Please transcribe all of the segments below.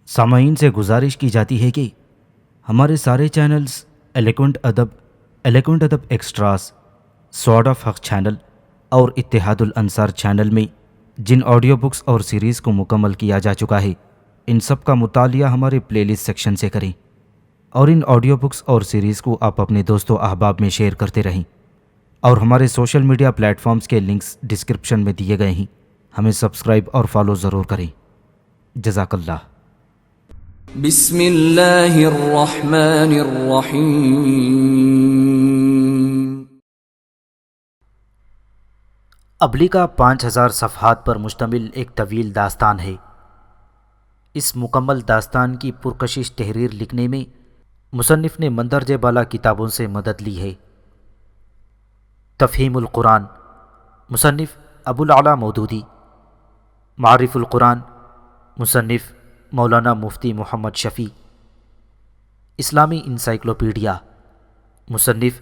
سامعین سے گزارش کی جاتی ہے کہ ہمارے سارے چینلز الیکونٹ ادب ایکسٹراس، سواد آف حق چینل اور اتحاد الانصار چینل میں جن آڈیو بکس اور سیریز کو مکمل کیا جا چکا ہے، ان سب کا مطالعہ ہمارے پلے لسٹ سیکشن سے کریں اور ان آڈیو بکس اور سیریز کو آپ اپنے دوست و احباب میں شیئر کرتے رہیں، اور ہمارے سوشل میڈیا پلیٹ فارمز کے لنکس ڈسکرپشن میں دیے گئے ہیں، ہمیں سبسکرائب اور فالو ضرور کریں۔ جزاک اللہ۔ بسم اللہ الرحمن الرحیم۔ ابلیغا 5000 صفحات پر مشتمل ایک طویل داستان ہے۔ اس مکمل داستان کی پرکشش تحریر لکھنے میں مصنف نے مندرجہ بالا کتابوں سے مدد لی ہے۔ تفہیم القرآن، مصنف ابوالعلا مودودی۔ معارف القرآن، مصنف مولانا مفتی محمد شفیع۔ اسلامی انسائکلوپیڈیا، مصنف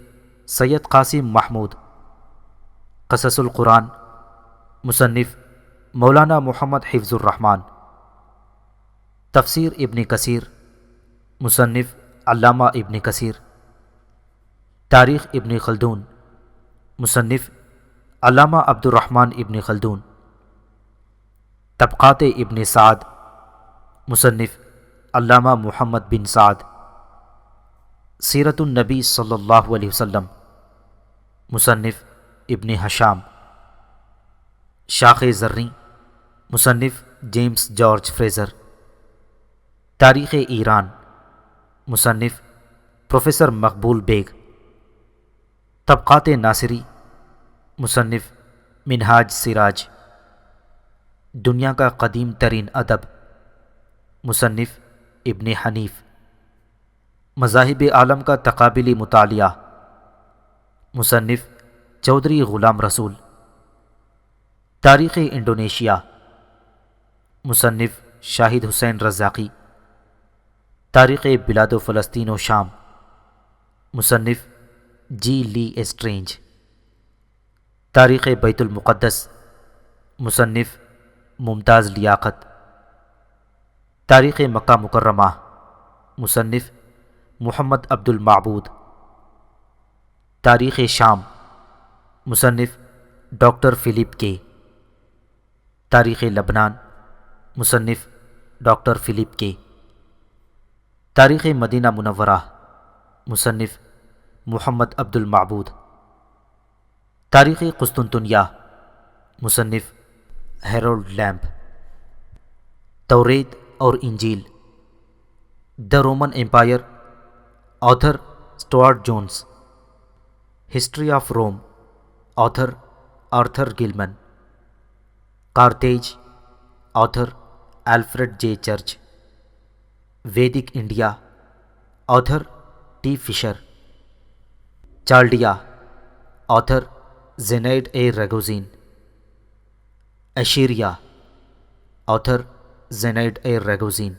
سید قاسم محمود۔ قصص القرآن، مصنف مولانا محمد حفظ الرحمن۔ تفسیر ابن کثیر، مصنف علامہ ابن کثیر۔ تاریخ ابن خلدون، مصنف علامہ عبد الرحمن ابن خلدون۔ طبقات ابن سعد، مصنف علامہ محمد بن سعد۔ سیرت النبی صلی اللہ علیہ وسلم، مصنف ابن ہشام۔ شاخ زریں، مصنف جیمز جارج فریزر۔ تاریخ ایران، مصنف پروفیسر مقبول بیگ۔ طبقات ناصری، مصنف منہاج سراج۔ دنیا کا قدیم ترین ادب، مصنف ابن حنیف۔ مذاہب عالم کا تقابلی مطالعہ، مصنف چودھری غلام رسول۔ تاریخ انڈونیشیا، مصنف شاہد حسین رزاقی۔ تاریخ بلاد و فلسطین و شام، مصنف جی لی اسٹرینج۔ تاریخ بیت المقدس، مصنف ممتاز لیاقت۔ تاریخ مکہ مکرمہ، مصنف محمد عبد المعبود۔ تاریخ شام، مصنف ڈاکٹر فلپ کے۔ تاریخ لبنان، مصنف ڈاکٹر فلپ کے۔ تاریخ مدینہ منورہ، مصنف محمد عبد المعبود۔ تاریخ قسطنطنیہ، مصنف ہیرولڈ لیمب۔ توریت اور انجیل، the Roman empire, author Stuart Jones. History of Rome, author Arthur Gilman. Carthage, author Alfred J Church. Vedic India, author T Fisher. Chaldea, author Zenaide A Ragozin. Assyria, author Zenaide A Ragozin.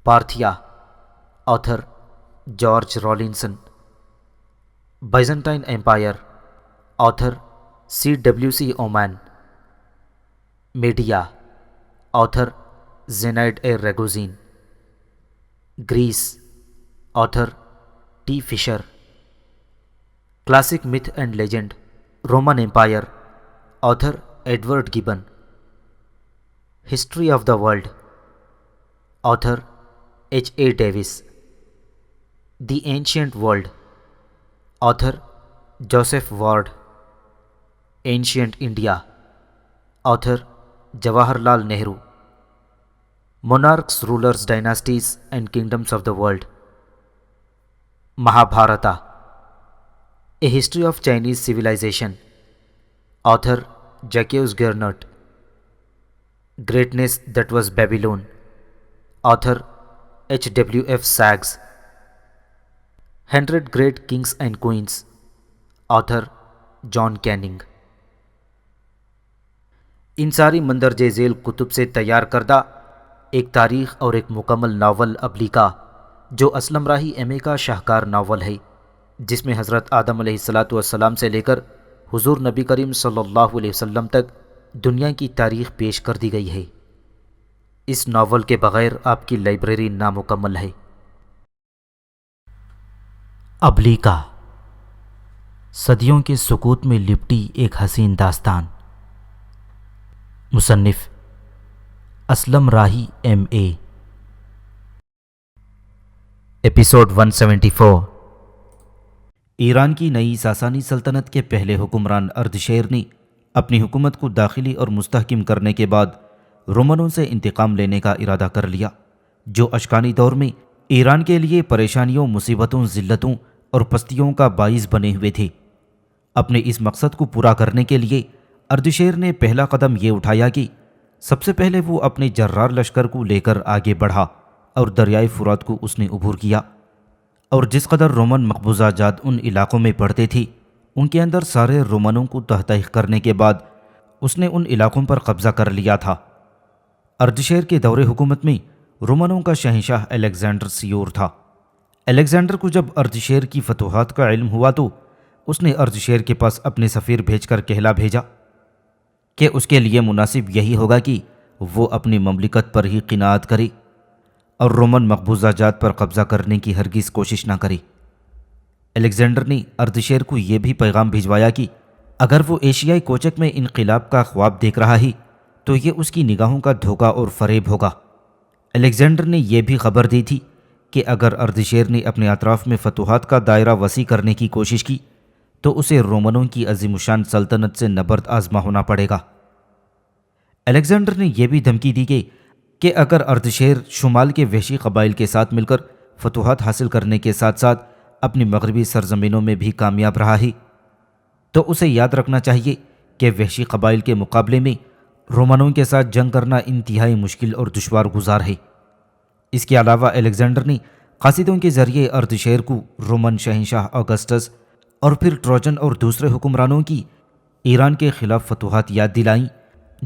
Parthia, author George Rawlinson. Byzantine empire, author C W C Oman. Media, author Zenaide A Ragozin. Greece, author T Fisher. Classic myth and legend, Roman empire, author Edward Gibbon. History of the world, author H A Davis. The ancient world, author Joseph Ward. Ancient India, author Jawahar Lal Nehru. Monarchs, rulers, dynasties and kingdoms of the world. Mahabharata, a history of Chinese civilization, author Jacques Gernet. Greatness that was Babylon, author H W F Saggs. 100 great kings and queens, author John Canning. ان ساری مندرجہ ذیل کتب سے تیار کردہ ایک تاریخ اور ایک مکمل ناول ابلیغا، جو اسلم راہی ایم اے کا شاہکار ناول ہے، جس میں حضرت آدم علیہ السلام سے لے کر حضور نبی کریم صلی اللہ علیہ وسلم تک دنیا کی تاریخ پیش کر دی گئی ہے۔ اس ناول کے بغیر آپ کی لائبریری نامکمل ہے۔ ابلیکا، صدیوں کے سکوت میں لپٹی ایک حسین داستان۔ مصنف اسلم راہی MA۔ ایپیسوڈ 174۔ ایران کی نئی ساسانی سلطنت کے پہلے حکمران اردشیر نے اپنی حکومت کو داخلی اور مستحکم کرنے کے بعد رومنوں سے انتقام لینے کا ارادہ کر لیا، جو اشکانی دور میں ایران کے لیے پریشانیوں، مصیبتوں، ذلتوں اور پستیوں کا باعث بنے ہوئے تھے۔ اپنے اس مقصد کو پورا کرنے کے لیے اردشیر نے پہلا قدم یہ اٹھایا کہ سب سے پہلے وہ اپنے جرار لشکر کو لے کر آگے بڑھا اور دریائے فرات کو اس نے عبور کیا، اور جس قدر رومن مقبوضہ جات ان علاقوں میں پڑتے تھے، ان کے اندر سارے رومنوں کو تحقیق کرنے کے بعد اس نے ان علاقوں پر قبضہ کر لیا تھا۔ اردشیر کے دور حکومت میں رومنوں کا شہنشاہ الیگزینڈر سیور تھا۔ الیگزینڈر کو جب اردشیر کی فتوحات کا علم ہوا تو اس نے اردشیر کے پاس اپنے سفیر بھیج کر کہلا بھیجا کہ اس کے لیے مناسب یہی ہوگا کہ وہ اپنی مملکت پر ہی قناعت کرے اور رومن مقبوضہ جات پر قبضہ کرنے کی ہرگز کوشش نہ کرے۔ الیگزینڈر نے اردشیر کو یہ بھی پیغام بھیجوایا کہ اگر وہ ایشیائی کوچک میں انقلاب کا خواب دیکھ رہا ہے تو یہ اس کی نگاہوں کا دھوکہ اور فریب ہوگا۔ الیگزینڈر نے یہ بھی خبر دی تھی کہ اگر اردشیر نے اپنے اطراف میں فتوحات کا دائرہ وسیع کرنے کی کوشش کی تو اسے رومنوں کی عظیم الشان سلطنت سے نبرد آزما ہونا پڑے گا۔ الیگزینڈر نے یہ بھی دھمکی دی کہ اگر اردشیر شمال کے وحشی قبائل کے ساتھ مل کر فتوحات حاصل کرنے کے ساتھ ساتھ اپنی مغربی سرزمینوں میں بھی کامیاب رہا ہے تو اسے یاد رکھنا چاہیے کہ وحشی قبائل کے مقابلے میں رومنوں کے ساتھ جنگ کرنا انتہائی مشکل اور دشوار گزار ہے۔ اس کے علاوہ الیگزینڈر نے قاصدوں کے ذریعے اردشیر کو رومن شہنشاہ آگسٹس اور پھر ٹروجن اور دوسرے حکمرانوں کی ایران کے خلاف فتوحات یاد دلائیں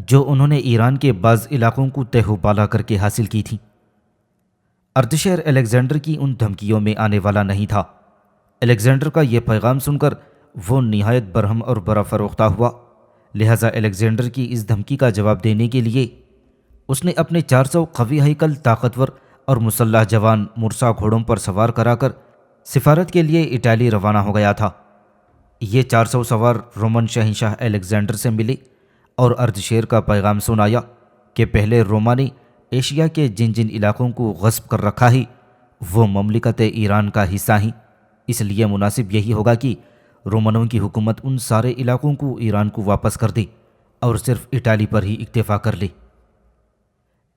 جو انہوں نے ایران کے بعض علاقوں کو تہو بالا کر کے حاصل کی تھیں۔ اردشیر الیگزینڈر کی ان دھمکیوں میں آنے والا نہیں تھا۔ الیگزینڈر کا یہ پیغام سن کر وہ نہایت برہم اور برا فروختہ ہوا، لہٰذا الیگزینڈر کی اس دھمکی کا جواب دینے کے لیے اس نے اپنے 400 قوی ہیکل، طاقتور اور مسلح جوان مرسا گھوڑوں پر سوار کرا کر سفارت کے لیے اٹالی روانہ ہو گیا تھا۔ یہ 400 سوار رومن شہنشاہ الیگزینڈر سے ملے اور اردشیر کا پیغام سنایا کہ پہلے روما نے ایشیا کے جن جن علاقوں کو غصب کر رکھا ہے وہ مملکت ایران کا حصہ ہیں، اس لیے مناسب یہی ہوگا کہ رومنوں کی حکومت ان سارے علاقوں کو ایران کو واپس کر دے اور صرف اٹالی پر ہی اکتفا کر لے۔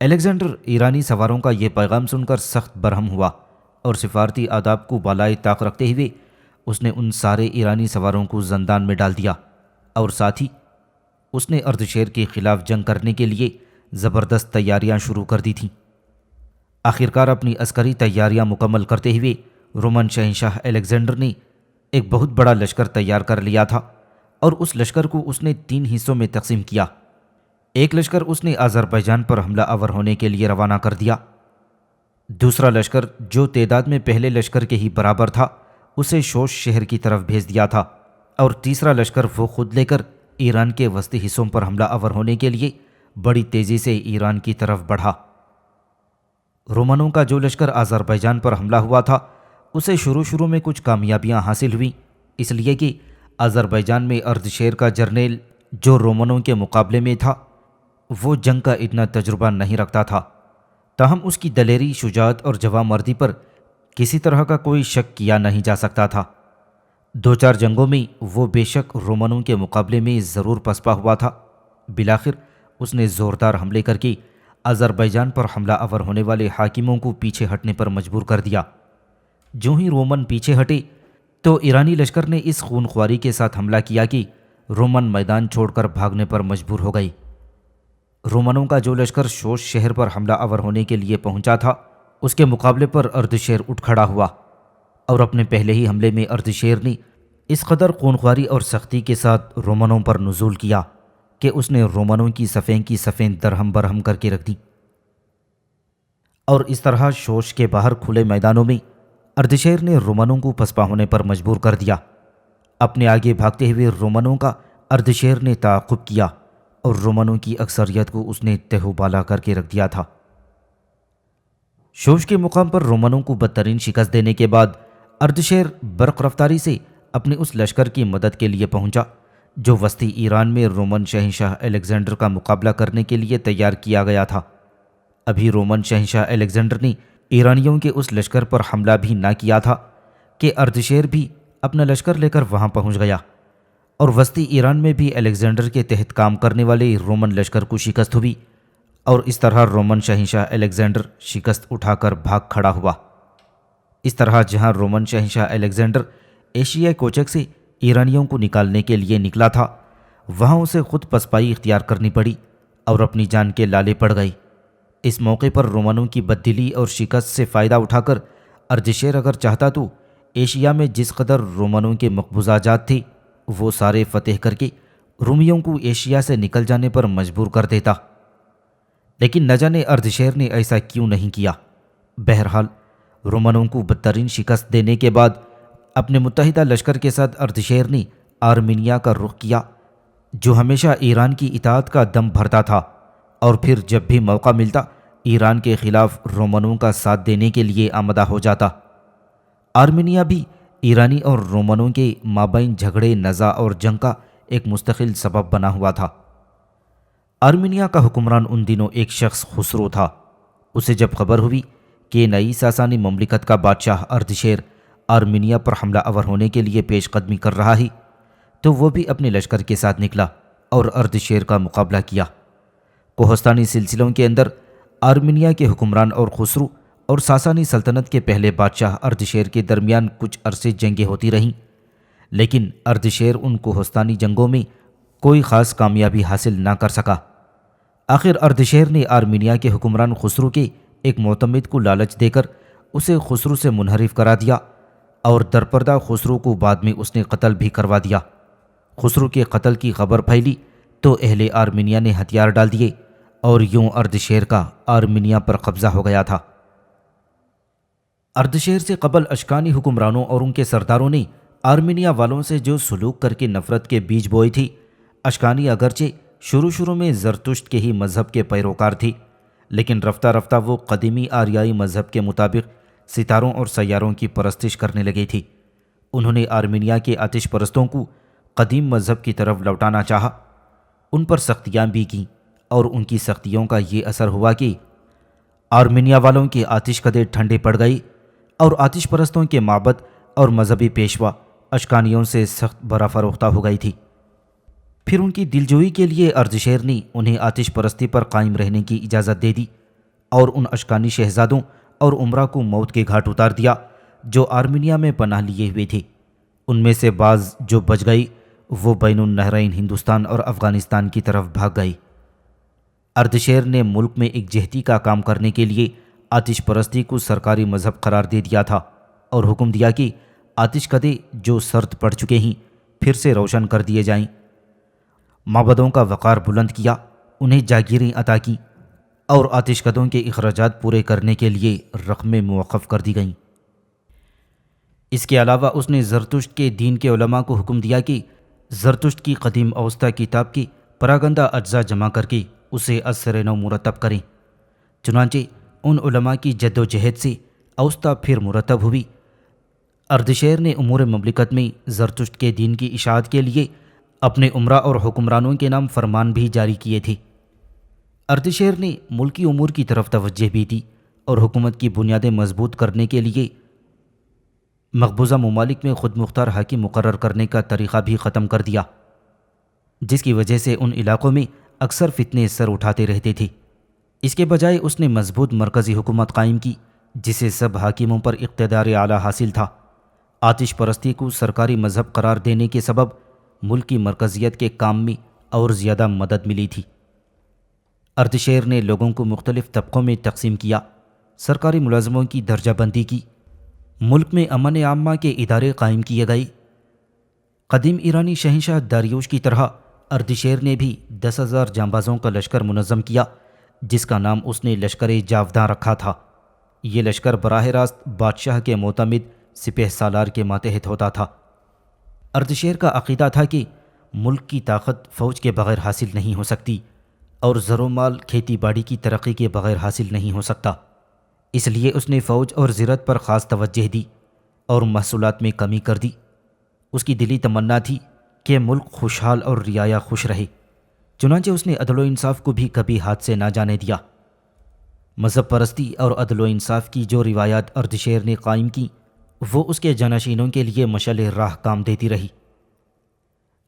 الیگزینڈر ایرانی سواروں کا یہ پیغام سن کر سخت برہم ہوا اور سفارتی آداب کو بالائے طاق رکھتے ہوئے اس نے ان سارے ایرانی سواروں کو زندان میں ڈال دیا اور ساتھ ہی اس نے اردشیر کے خلاف جنگ کرنے کے لیے زبردست تیاریاں شروع کر دی تھیں۔ آخرکار اپنی عسکری تیاریاں مکمل کرتے ہوئے رومن شہنشاہ الیگزینڈر نے ایک بہت بڑا لشکر تیار کر لیا تھا اور اس لشکر کو اس نے 3 حصوں میں تقسیم کیا۔ ایک لشکر اس نے آذربائیجان پر حملہ آور ہونے کے لیے روانہ کر دیا، دوسرا لشکر جو تعداد میں پہلے لشکر کے ہی برابر تھا اسے شوش شہر کی طرف بھیج دیا تھا، اور تیسرا لشکر وہ خود لے کر ایران کے وسطی حصوں پر حملہ آور ہونے کے لیے بڑی تیزی سے ایران کی طرف بڑھا۔ رومنوں کا جو لشکر آذربائیجان پر حملہ ہوا تھا اسے شروع میں کچھ کامیابیاں حاصل ہوئیں، اس لیے کہ آذربائیجان میں اردشیر کا جرنیل جو رومنوں کے مقابلے میں تھا وہ جنگ کا اتنا تجربہ نہیں رکھتا تھا، تاہم اس کی دلیری، شجاعت اور جواں مردی پر کسی طرح کا کوئی شک کیا نہیں جا سکتا تھا۔ 2-4 جنگوں میں وہ بے شک رومنوں کے مقابلے میں ضرور پسپا ہوا تھا۔ بالآخر اس نے زوردار حملے کر کے آذربائیجان پر حملہ آور ہونے والے حاکموں کو پیچھے ہٹنے پر مجبور کر دیا۔ جو ہی رومن پیچھے ہٹے تو ایرانی لشکر نے اس خونخواری کے ساتھ حملہ کیا کہ رومن میدان چھوڑ کر بھاگنے پر مجبور ہو گئی۔ رومنوں کا جو لشکر شوش شہر پر حملہ آور ہونے کے لیے پہنچا تھا اس کے مقابلے پر اردشیر اٹھ کھڑا ہوا، اور اپنے پہلے ہی حملے میں اردشیر نے اس قدر خونخواری اور سختی کے ساتھ رومنوں پر نزول کیا کہ اس نے رومنوں کی صفیں درہم برہم کر کے رکھ دیں، اور اس طرح شوش کے باہر کھلے میدانوں میں اردشیر نے رومنوں کو پسپا ہونے پر مجبور کر دیا۔ اپنے آگے بھاگتے ہوئے رومنوں کا اردشیر نے تعاقب کیا اور رومنوں کی اکثریت کو اس نے تہو بالا کر کے رکھ دیا تھا۔ شوش کے مقام پر رومنوں کو بدترین شکست دینے کے بعد اردشیر برق رفتاری سے اپنے اس لشکر کی مدد کے لیے پہنچا جو وسطی ایران میں رومن شہنشاہ الیگزینڈر کا مقابلہ کرنے کے لیے تیار کیا گیا تھا۔ ابھی رومن شہنشاہ الیگزینڈر نے ایرانیوں کے اس لشکر پر حملہ بھی نہ کیا تھا کہ اردشیر بھی اپنا لشکر لے کر وہاں پہنچ گیا، اور وسطی ایران میں بھی الیگزینڈر کے تحت کام کرنے والے رومن لشکر کو شکست ہوئی، اور اس طرح رومن شہنشاہ الیگزینڈر شکست اٹھا کر بھاگ کھڑا ہوا۔ اس طرح جہاں رومن شہنشاہ الیگزینڈر ایشیا کوچک سے ایرانیوں کو نکالنے کے لیے نکلا تھا، وہاں اسے خود پسپائی اختیار کرنی پڑی اور اپنی جان کے لالے پڑ گئی۔ اس موقع پر رومنوں کی بددلی اور شکست سے فائدہ اٹھا کر اردشیر اگر چاہتا تو ایشیا میں جس قدر رومنوں کے مقبوضہ جات تھے وہ سارے فتح کر کے رومیوں کو ایشیا سے نکل جانے پر مجبور کر دیتا، لیکن نہ جانے اردشیر نے ایسا کیوں نہیں کیا۔ بہرحال رومنوں کو بدترین شکست دینے کے بعد اپنے متحدہ لشکر کے ساتھ اردشیر نے آرمینیا کا رخ کیا، جو ہمیشہ ایران کی اطاعت کا دم بھرتا تھا، اور پھر جب بھی موقع ملتا ایران کے خلاف رومنوں کا ساتھ دینے کے لیے آمادہ ہو جاتا۔ آرمینیا بھی ایرانی اور رومنوں کے مابین جھگڑے، نزاع اور جنگ کا ایک مستقل سبب بنا ہوا تھا۔ آرمینیا کا حکمران ان دنوں ایک شخص خسرو تھا۔ اسے جب خبر ہوئی کہ نئی ساسانی مملکت کا بادشاہ اردشیر آرمینیا پر حملہ آور ہونے کے لیے پیش قدمی کر رہا ہے، تو وہ بھی اپنے لشکر کے ساتھ نکلا اور اردشیر کا مقابلہ کیا۔ کوہستانی سلسلوں کے اندر آرمینیا کے حکمران اور خسرو اور ساسانی سلطنت کے پہلے بادشاہ اردشیر کے درمیان کچھ عرصے جنگیں ہوتی رہیں، لیکن اردشیر ان کوہستانی جنگوں میں کوئی خاص کامیابی حاصل نہ کر سکا۔ آخر اردشیر نے آرمینیا کے حکمران خسرو کے ایک معتمد کو لالچ دے کر اسے خسرو سے منحرف کرا دیا، اور درپردہ خسرو کو بعد میں اس نے قتل بھی کروا دیا۔ خسرو کے قتل کی خبر پھیلی تو اہل آرمینیا نے ہتھیار ڈال دیے، اور یوں اردشیر کا آرمینیا پر قبضہ ہو گیا تھا۔ اردشیر سے قبل اشکانی حکمرانوں اور ان کے سرداروں نے آرمینیا والوں سے جو سلوک کر کے نفرت کے بیج بوئے تھی، اشکانی اگرچہ شروع میں زرتشت کے ہی مذہب کے پیروکار تھی، لیکن رفتہ رفتہ وہ قدیمی آریائی مذہب کے مطابق ستاروں اور سیاروں کی پرستش کرنے لگی تھی۔ انہوں نے آرمینیا کے آتش پرستوں کو قدیم مذہب کی طرف لوٹانا چاہا، ان پر سختیاں بھی کیں، اور ان کی سختیوں کا یہ اثر ہوا کہ آرمینیا والوں کے آتش کدے ٹھنڈے پڑ گئی، اور آتش پرستوں کے معبد اور مذہبی پیشوا اشکانیوں سے سخت برا فروختہ ہو گئی تھی۔ پھر ان کی دلجوئی کے لیے اردشیر نے انہیں آتش پرستی پر قائم رہنے کی اجازت دے دی، اور ان اشکانی شہزادوں اور عمرہ کو موت کے گھاٹ اتار دیا جو آرمینیا میں پناہ لیے ہوئے تھے۔ ان میں سے بعض جو بچ گئی وہ بین النہرین ہندوستان اور افغانستان کی طرف بھاگ گئی۔ اردشیر نے ملک میں ایک جہتی کا کام کرنے کے لیے آتش پرستی کو سرکاری مذہب قرار دے دیا تھا، اور حکم دیا کہ آتش کدے جو سرد پڑ چکے ہیں پھر سے روشن کر دیے جائیں۔ معبدوں کا وقار بلند کیا، انہیں جاگیریں عطا کیں، اور آتش کدوں کے اخراجات پورے کرنے کے لیے رقمیں موقف کر دی گئیں۔ اس کے علاوہ اس نے زرتشت کے دین کے علماء کو حکم دیا کہ زرتشت کی قدیم اوسطا کتاب کی پراگندہ اجزاء جمع کر کے اسے از سر نو مرتب کریں۔ چنانچہ ان علماء کی جد و جہد سے اوسطا پھر مرتب ہوئی۔ اردشیر نے امور مملکت میں زرتشت کے دین کی اشاعت کے لیے اپنے عمرہ اور حکمرانوں کے نام فرمان بھی جاری کیے تھے۔ اردشیر نے ملکی امور کی طرف توجہ بھی دی، اور حکومت کی بنیادیں مضبوط کرنے کے لیے مقبوضہ ممالک میں خود مختار حاکم مقرر کرنے کا طریقہ بھی ختم کر دیا، جس کی وجہ سے ان علاقوں میں اکثر فتنے سر اٹھاتے رہتے تھے۔ اس کے بجائے اس نے مضبوط مرکزی حکومت قائم کی، جسے سب حاکموں پر اقتدار اعلیٰ حاصل تھا۔ آتش پرستی کو سرکاری مذہب قرار دینے کے سبب ملک کی مرکزیت کے کام میں اور زیادہ مدد ملی تھی۔ اردشیر نے لوگوں کو مختلف طبقوں میں تقسیم کیا، سرکاری ملازموں کی درجہ بندی کی، ملک میں امن عامہ کے ادارے قائم کیے گئے۔ قدیم ایرانی شہنشاہ داریوش کی طرح اردشیر نے بھی 10,000 جانبازوں کا لشکر منظم کیا، جس کا نام اس نے لشکر جاوداں رکھا تھا۔ یہ لشکر براہ راست بادشاہ کے معتمد سپہ سالار کے ماتحت ہوتا تھا۔ اردشیر کا عقیدہ تھا کہ ملک کی طاقت فوج کے بغیر حاصل نہیں ہو سکتی، اور زر و مال کھیتی باڑی کی ترقی کے بغیر حاصل نہیں ہو سکتا۔ اس لیے اس نے فوج اور زراعت پر خاص توجہ دی اور محصولات میں کمی کر دی۔ اس کی دلی تمنا تھی کہ ملک خوشحال اور رعایا خوش رہے، چنانچہ اس نے عدل و انصاف کو بھی کبھی ہاتھ سے نہ جانے دیا۔ مذہب پرستی اور عدل و انصاف کی جو روایات اردشیر نے قائم کی وہ اس کے جانشینوں کے لیے مشعل راہ کام دیتی رہی۔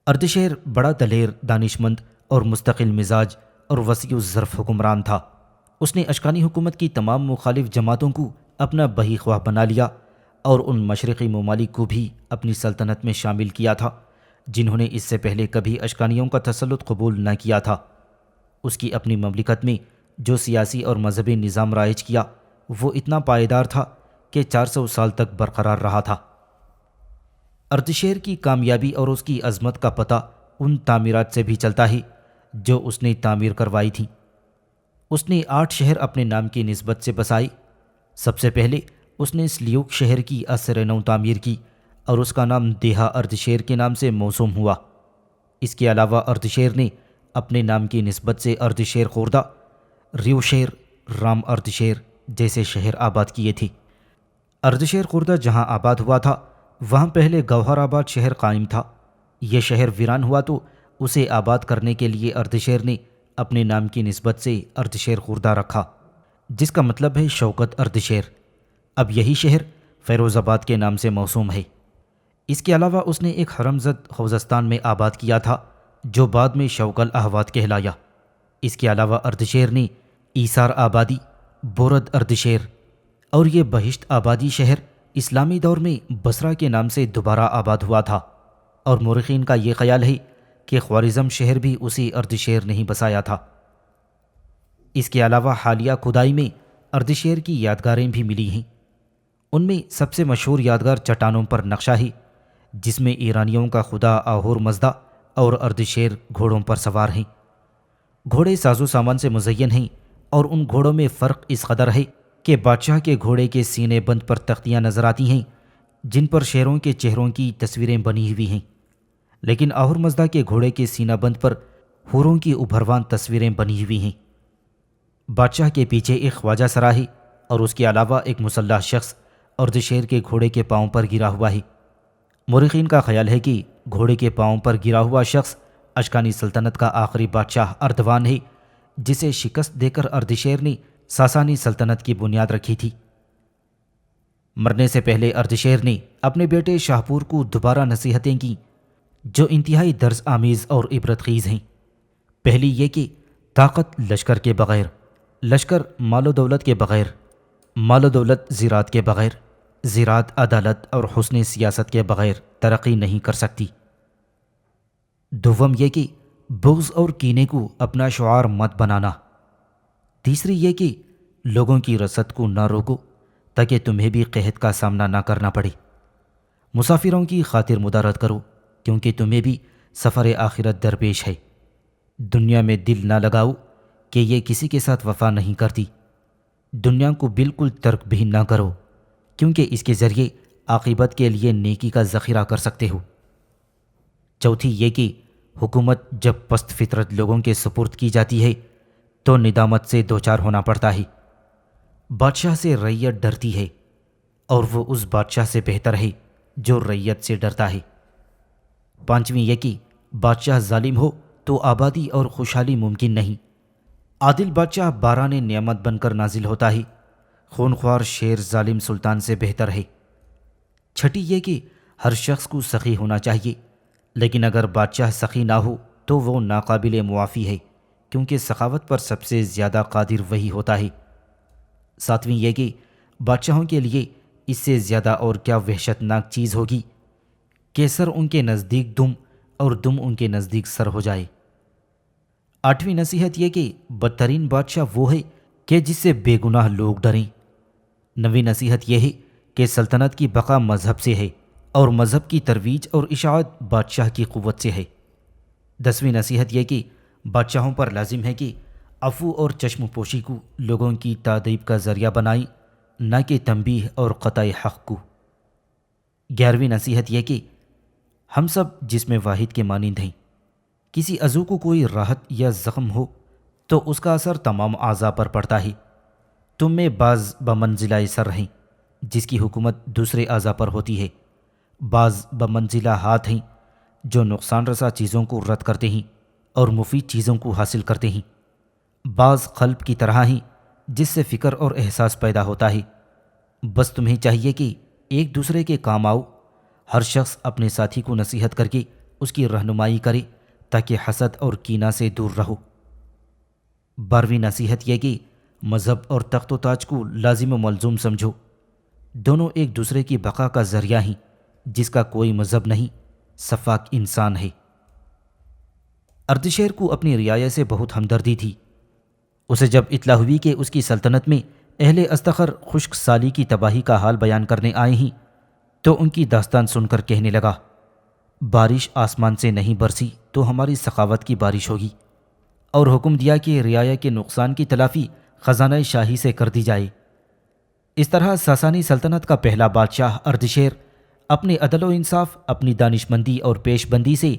اردشیر بڑا دلیر، دانشمند اور مستقل مزاج اور وسیع الظرف حکمران تھا۔ اس نے اشکانی حکومت کی تمام مخالف جماعتوں کو اپنا بہی خواہ بنا لیا اور ان مشرقی ممالک کو بھی اپنی سلطنت میں شامل کیا تھا جنہوں نے اس سے پہلے کبھی اشکانیوں کا تسلط قبول نہ کیا تھا۔ اس کی اپنی مملکت میں جو سیاسی اور مذہبی نظام رائج کیا وہ اتنا پائیدار تھا کہ 400 سال تک برقرار رہا تھا۔ اردشیر کی کامیابی اور اس کی عظمت کا پتہ ان تعمیرات سے بھی چلتا ہے جو اس نے تعمیر کروائی تھیں۔ اس نے 8 شہر اپنے نام کی نسبت سے بسائے۔ سب سے پہلے اس نے سلیوک شہر کی عصر نو تعمیر کی اور اس کا نام دیہا اردشیر کے نام سے موسوم ہوا۔ اس کے علاوہ اردشیر نے اپنے نام کی نسبت سے اردشیر خوردہ، ریوشیر، رام اردشیر جیسے شہر آباد کیے تھے۔ اردشیر خوردہ جہاں آباد ہوا تھا وہاں پہلے گوہر آباد شہر قائم تھا۔ یہ شہر ویران ہوا تو اسے آباد کرنے کے لیے اردشیر نے اپنے نام کی نسبت سے اردشیر خوردہ رکھا، جس کا مطلب ہے شوکت اردشیر۔ اب یہی شہر فیروز آباد کے نام سے موسوم ہے۔ اس کے علاوہ اس نے ایک حرم زد خوزستان میں آباد کیا تھا جو بعد میں شوک الاحوات کہلایا۔ اس کے علاوہ اردشیر نے ایسار آبادی، بورد اردشیر اور یہ بہشت آبادی شہر اسلامی دور میں بصرہ کے نام سے دوبارہ آباد ہوا تھا، اور مورخین کا یہ خیال ہے کہ خوارزم شہر بھی اسی اردشیر نے ہی بسایا تھا۔ اس کے علاوہ حالیہ کھدائی میں اردشیر کی یادگاریں بھی ملی ہیں۔ ان میں سب سے مشہور یادگار چٹانوں پر نقشہ ہے جس میں ایرانیوں کا خدا آہور مزدہ اور اردشیر گھوڑوں پر سوار ہیں۔ گھوڑے ساز و سامان سے مزین ہیں اور ان گھوڑوں میں فرق اس قدر ہے کہ بادشاہ کے گھوڑے کے سینے بند پر تختیاں نظر آتی ہیں جن پر شیروں کے چہروں کی تصویریں بنی ہوئی ہیں، لیکن آہور مزدہ کے گھوڑے کے سینہ بند پر حوروں کی ابھروان تصویریں بنی ہوئی ہیں۔ بادشاہ کے پیچھے ایک خواجہ سرا ہے اور اس کے علاوہ ایک مسلح شخص اردشیر کے گھوڑے کے پاؤں پر گرا ہوا ہے۔ مورخین کا خیال ہے کہ گھوڑے کے پاؤں پر گرا ہوا شخص اشکانی سلطنت کا آخری بادشاہ اردوان ہے جسے شکست دے کر اردشیر نے ساسانی سلطنت کی بنیاد رکھی تھی۔ مرنے سے پہلے اردشیر نے اپنے بیٹے شاہپور کو دوبارہ نصیحتیں کی جو انتہائی درس آمیز اور عبرت خیز ہیں۔ پہلی یہ کہ طاقت لشکر کے بغیر، لشکر مال و دولت کے بغیر، مال و دولت زراعت کے بغیر، زراعت عدالت اور حسن سیاست کے بغیر ترقی نہیں کر سکتی۔ دوم یہ کہ بغض اور کینے کو اپنا شعار مت بنانا۔ تیسری یہ کہ لوگوں کی رسد کو نہ روکو تاکہ تمہیں بھی قحط کا سامنا نہ کرنا پڑے۔ مسافروں کی خاطر مدارت کرو کیونکہ تمہیں بھی سفر آخرت درپیش ہے۔ دنیا میں دل نہ لگاؤ کہ یہ کسی کے ساتھ وفا نہیں کرتی۔ دنیا کو بالکل ترک بھی نہ کرو کیونکہ اس کے ذریعے عاقبت کے لیے نیکی کا ذخیرہ کر سکتے ہو۔ چوتھی یہ کہ حکومت جب پست فطرت لوگوں کے سپرد کی جاتی ہے تو ندامت سے دوچار ہونا پڑتا ہے۔ بادشاہ سے رعیت ڈرتی ہے اور وہ اس بادشاہ سے بہتر ہے جو رعیت سے ڈرتا ہے۔ پانچویں یہ کہ بادشاہ ظالم ہو تو آبادی اور خوشحالی ممکن نہیں۔ عادل بادشاہ باران نعمت بن کر نازل ہوتا ہے، خونخوار شیر ظالم سلطان سے بہتر ہے۔ چھٹی یہ کہ ہر شخص کو سخی ہونا چاہیے، لیکن اگر بادشاہ سخی نہ ہو تو وہ ناقابل معافی ہے کیونکہ سخاوت پر سب سے زیادہ قادر وہی ہوتا ہے۔ ساتویں یہ کہ بادشاہوں کے لیے اس سے زیادہ اور کیا وحشت ناک چیز ہوگی کہ سر ان کے نزدیک دم اور دم ان کے نزدیک سر ہو جائے۔ آٹھویں نصیحت یہ کہ بدترین بادشاہ وہ ہے کہ جس سے بے گناہ لوگ ڈریں۔ نویں نصیحت یہ ہے کہ سلطنت کی بقا مذہب سے ہے اور مذہب کی ترویج اور اشاعت بادشاہ کی قوت سے ہے۔ 10ویں نصیحت یہ کہ بادشاہوں پر لازم ہے کہ عفو اور چشم پوشی کو لوگوں کی تادیب کا ذریعہ بنائیں، نہ کہ تنبیہ اور قطع حق کو۔ 11ویں نصیحت یہ کہ ہم سب جسم واحد کے مانند ہیں، کسی عضو کو کوئی راحت یا زخم ہو تو اس کا اثر تمام اعضاء پر پڑتا ہے۔ تم میں بعض بمنزلہ سر ہیں جس کی حکومت دوسرے اعضاء پر ہوتی ہے، بعض بمنزلہ ہاتھ ہیں جو نقصان رسا چیزوں کو رد کرتے ہیں اور مفید چیزوں کو حاصل کرتے ہیں، بعض قلب کی طرح ہیں جس سے فکر اور احساس پیدا ہوتا ہے۔ بس تمہیں چاہیے کہ ایک دوسرے کے کام آؤ، ہر شخص اپنے ساتھی کو نصیحت کر کے اس کی رہنمائی کرے تاکہ حسد اور کینہ سے دور رہو۔ 12ویں نصیحت یہ کہ مذہب اور تخت و تاج کو لازم و ملزوم سمجھو، دونوں ایک دوسرے کی بقا کا ذریعہ ہیں، جس کا کوئی مذہب نہیں، صفاک انسان ہے۔ اردشیر کو اپنی رعایا سے بہت ہمدردی تھی۔ اسے جب اطلاع ہوئی کہ اس کی سلطنت میں اہل استخر خشک سالی کی تباہی کا حال بیان کرنے آئے ہیں تو ان کی داستان سن کر کہنے لگا، بارش آسمان سے نہیں برسی تو ہماری سخاوت کی بارش ہوگی، اور حکم دیا کہ رعایا کے نقصان کی تلافی خزانہ شاہی سے کر دی جائے۔ اس طرح ساسانی سلطنت کا پہلا بادشاہ اردشیر اپنے عدل و انصاف، اپنی دانش مندی اور پیش بندی سے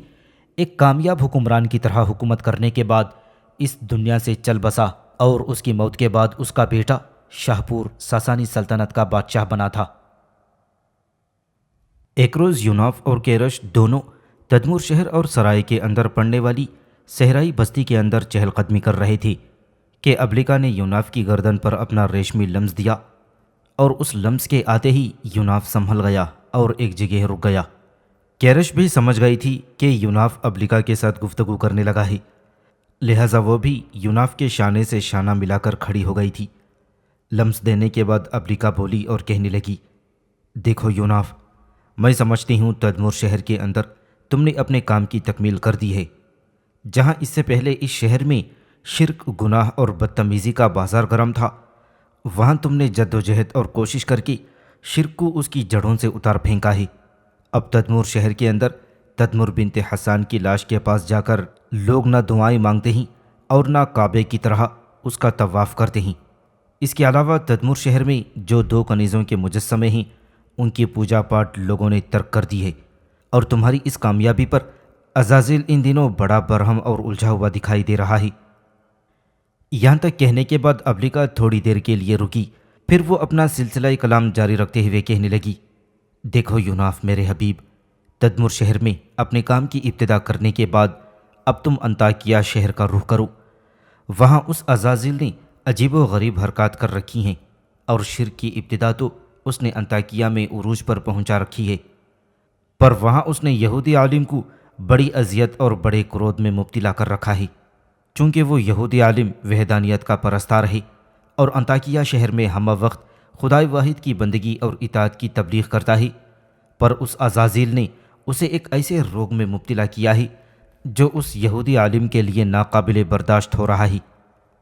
ایک کامیاب حکمران کی طرح حکومت کرنے کے بعد اس دنیا سے چل بسا، اور اس کی موت کے بعد اس کا بیٹا شاہپور ساسانی سلطنت کا بادشاہ بنا تھا۔ ایک روز یوناف اور کیرش دونوں تدمور شہر اور سرائے کے اندر پڑنے والی صحرائی بستی کے اندر چہل قدمی کر رہے تھے کہ ابلیکا نے یوناف کی گردن پر اپنا ریشمی لمس دیا، اور اس لمس کے آتے ہی یوناف سنبھل گیا اور ایک جگہ رک گیا۔ کیرش بھی سمجھ گئی تھی کہ یوناف ابلیکا کے ساتھ گفتگو کرنے لگا ہے، لہٰذا وہ بھی یوناف کے شانے سے شانہ ملا کر کھڑی ہو گئی تھی۔ لمس دینے کے بعد ابلیکا بولی اور کہنے لگی، دیکھو یوناف، میں سمجھتی ہوں تدمور شہر کے اندر تم نے اپنے کام کی تکمیل کر دی ہے۔ جہاں اس سے پہلے اس شہر میں شرک، گناہ اور بدتمیزی کا بازار گرم تھا، وہاں تم نے جد و جہد اور کوشش کر کے شرک کو اس کی جڑوں سے اتار پھینکا ہے۔ اب تدمور شہر کے اندر تدمر بنت حسان کی لاش کے پاس جا کر لوگ نہ دعائیں مانگتے ہیں اور نہ کعبے کی طرح اس کا طواف کرتے ہیں۔ اس کے علاوہ تدمور شہر میں جو 2 کنیزوں کے مجسمے ہیں ان کی پوجا پاٹ لوگوں نے ترک کر دی ہے، اور تمہاری اس کامیابی پر عزازیل ان دنوں بڑا برہم اور الجھا ہوا دکھائی دے رہا ہے۔ یہاں تک کہنے کے بعد ابلیکا تھوڑی دیر کے لیے رکی، پھر وہ اپنا سلسلہ کلام جاری رکھتے ہوئے کہنے لگی، دیکھو یوناف میرے حبیب، تدمر شہر میں اپنے کام کی ابتدا کرنے کے بعد اب تم انطاکیہ شہر کا رخ کرو۔ وہاں اس عزازیل نے عجیب و غریب حرکات کر رکھی ہیں، اور شرک کی ابتدا تو اس نے انطاکیہ میں عروج پر پہنچا رکھی ہے، پر وہاں اس نے یہودی عالم کو بڑی اذیت اور بڑے کرودھ میں مبتلا کر رکھا ہے، چونکہ وہ یہودی عالم وحدانیت کا پرستار ہے اور انطاکیہ شہر میں ہمہ وقت خدائے واحد کی بندگی اور اطاعت کی تبلیغ کرتا ہے، پر اس عزازیل نے اسے ایک ایسے روگ میں مبتلا کیا ہے جو اس یہودی عالم کے لیے ناقابل برداشت ہو رہا ہے۔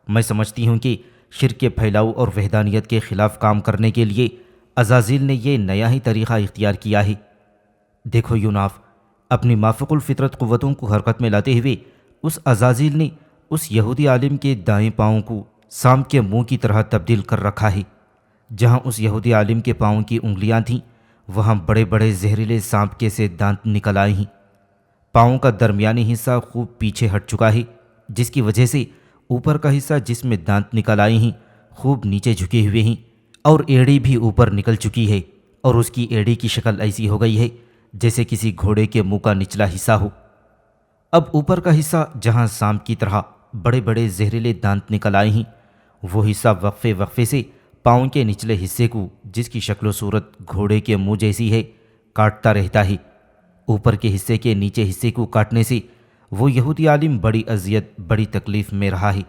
میں سمجھتی ہوں کہ شرک کے پھیلاؤ اور وحدانیت کے خلاف کام کرنے کے لیے عزازیل نے یہ نیا ہی طریقہ اختیار کیا ہے۔ دیکھو یوناف، اپنی مافوق الفطرت قوتوں کو حرکت میں لاتے ہوئے اس عزازیل نے اس یہودی عالم کے دائیں پاؤں کو سانپ کے منہ کی طرح تبدیل کر رکھا ہے۔ جہاں اس یہودی عالم کے پاؤں کی انگلیاں تھیں وہاں بڑے بڑے زہریلے سانپ کے سے دانت نکل آئے ہیں۔ پاؤں کا درمیانی حصہ خوب پیچھے ہٹ چکا ہے، جس کی وجہ سے اوپر کا حصہ جس میں دانت نکل آئے ہیں خوب نیچے جھکے ہوئے ہیں، اور ایڑی بھی اوپر نکل چکی ہے، اور اس کی ایڑی کی شکل ایسی ہو گئی ہے جیسے کسی گھوڑے کے منہ کا نچلا حصہ ہو۔ اب اوپر کا حصہ جہاں سانپ کی طرح بڑے بڑے زہریلے دانت نکل آئے ہیں، وہ حصہ وقفے وقفے سے پاؤں کے نچلے حصے کو، جس کی شکل و صورت گھوڑے کے منہ جیسی ہے، کاٹتا رہتا ہے۔ اوپر کے حصے کے نیچے حصے کو کاٹنے سے وہ یہودی عالم بڑی اذیت، بڑی تکلیف میں رہا ہے،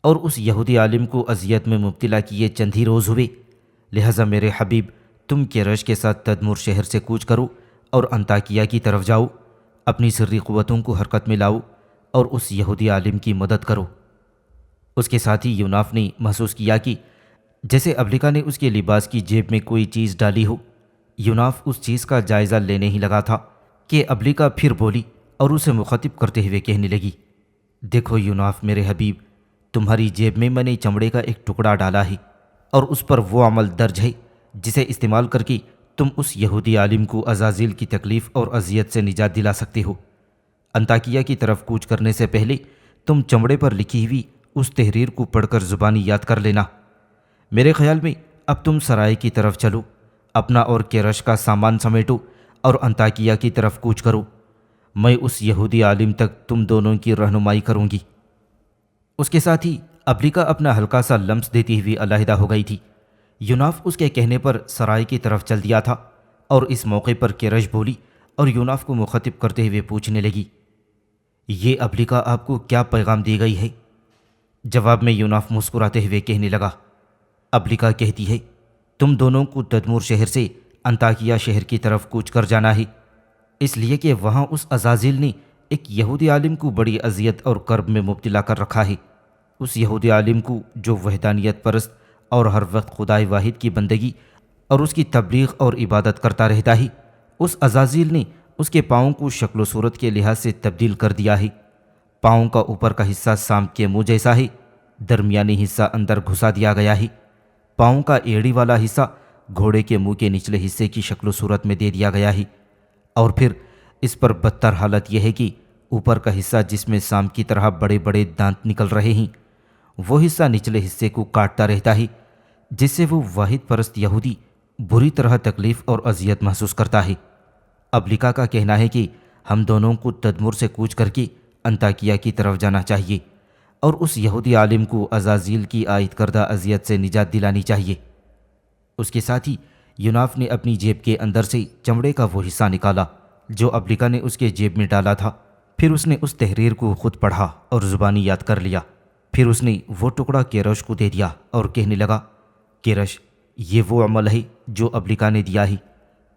اور اس یہودی عالم کو اذیت میں مبتلا کیے چند ہی روز ہوئے۔ لہٰذا میرے حبیب، تم کیرش کے ساتھ تدمور شہر سے کوچ کرو اور انطاکیہ کی طرف جاؤ، اپنی سری قوتوں کو حرکت میں لاؤ اور اس یہودی عالم کی مدد کرو۔ اس کے ساتھ ہی یوناف نے محسوس کیا کہ جیسے ابلیکا نے اس کے لباس کی جیب میں کوئی چیز ڈالی ہو۔ یوناف اس چیز کا جائزہ لینے ہی لگا تھا کہ ابلیکا پھر بولی اور اسے مخاطب کرتے ہوئے کہنے لگی، دیکھو یوناف میرے حبیب، تمہاری جیب میں میں نے چمڑے کا ایک ٹکڑا ڈالا ہے، اور اس پر وہ عمل درج ہے جسے استعمال کر کے تم اس یہودی عالم کو عزازیل کی تکلیف اور اذیت سے نجات دلا سکتے ہو۔ انطاکیہ کی طرف کوچ کرنے سے پہلے تم چمڑے پر لکھی ہوئی اس تحریر کو پڑھ کر زبانی یاد کر لینا۔ میرے خیال میں اب تم سرائے کی طرف چلو، اپنا اور کیرش کا سامان سمیٹو اور انطاکیہ کی طرف کوچ کرو۔ میں اس یہودی عالم تک تم دونوں کی رہنمائی کروں گی۔ اس کے ساتھ ہی ابلیکا اپنا ہلکا سا لمس دیتی ہوئی علیحدہ ہو گئی تھی۔ یوناف اس کے کہنے پر سرائے کی طرف چل دیا تھا، اور اس موقع پر کیرش بولی اور یوناف کو مخاطب کرتے ہوئے پوچھنے لگی، یہ ابلیکا آپ کو کیا پیغام دی گئی ہے؟ جواب میں یوناف مسکراتے ہوئے کہنے لگا، ابلیکا کہتی ہے تم دونوں کو تدمور شہر سے انطاکیہ شہر کی طرف کوچ کر جانا ہے، اس لیے کہ وہاں اس عزازیل نے ایک یہودی عالم کو بڑی اذیت اور کرب میں مبتلا کر رکھا ہے۔ اس یہودی عالم کو جو وحدانیت پرست اور ہر وقت خدائے واحد کی بندگی اور اس کی تبلیغ اور عبادت کرتا رہتا ہے، اس عزازیل نے اس کے پاؤں کو شکل و صورت کے لحاظ سے تبدیل کر دیا ہے۔ پاؤں کا اوپر کا حصہ سانپ کے منہ جیسا ہے، درمیانی حصہ اندر گھسا دیا گیا ہے، پاؤں کا ایڑی والا حصہ گھوڑے کے منہ کے نچلے حصے کی شکل و صورت میں دے دیا گیا ہے، اور پھر اس پر بدتر حالت یہ ہے کہ اوپر کا حصہ جس میں سانپ کی طرح بڑے بڑے دانت نکل رہے ہیں، وہ حصہ نچلے حصے کو کاٹتا رہتا ہے، جس سے وہ واحد پرست یہودی بری طرح تکلیف اور اذیت محسوس کرتا ہے۔ ابلیکا کا کہنا ہے کہ ہم دونوں کو تدمر سے کوچ کر کے انطاکیہ کی طرف جانا چاہیے اور اس یہودی عالم کو عزازیل کی عائد کردہ اذیت سے نجات دلانی چاہیے۔ اس کے ساتھ ہی یوناف نے اپنی جیب کے اندر سے چمڑے کا وہ حصہ نکالا جو ابلیکا نے اس کے جیب میں ڈالا تھا۔ پھر اس نے اس تحریر کو خود پڑھا اور زبانی یاد کر لیا۔ پھر اس نے وہ ٹکڑا کیرش کو دے دیا اور کہنے لگا، کیرش، یہ وہ عمل ہے جو ابلیکا نے دیا ہے،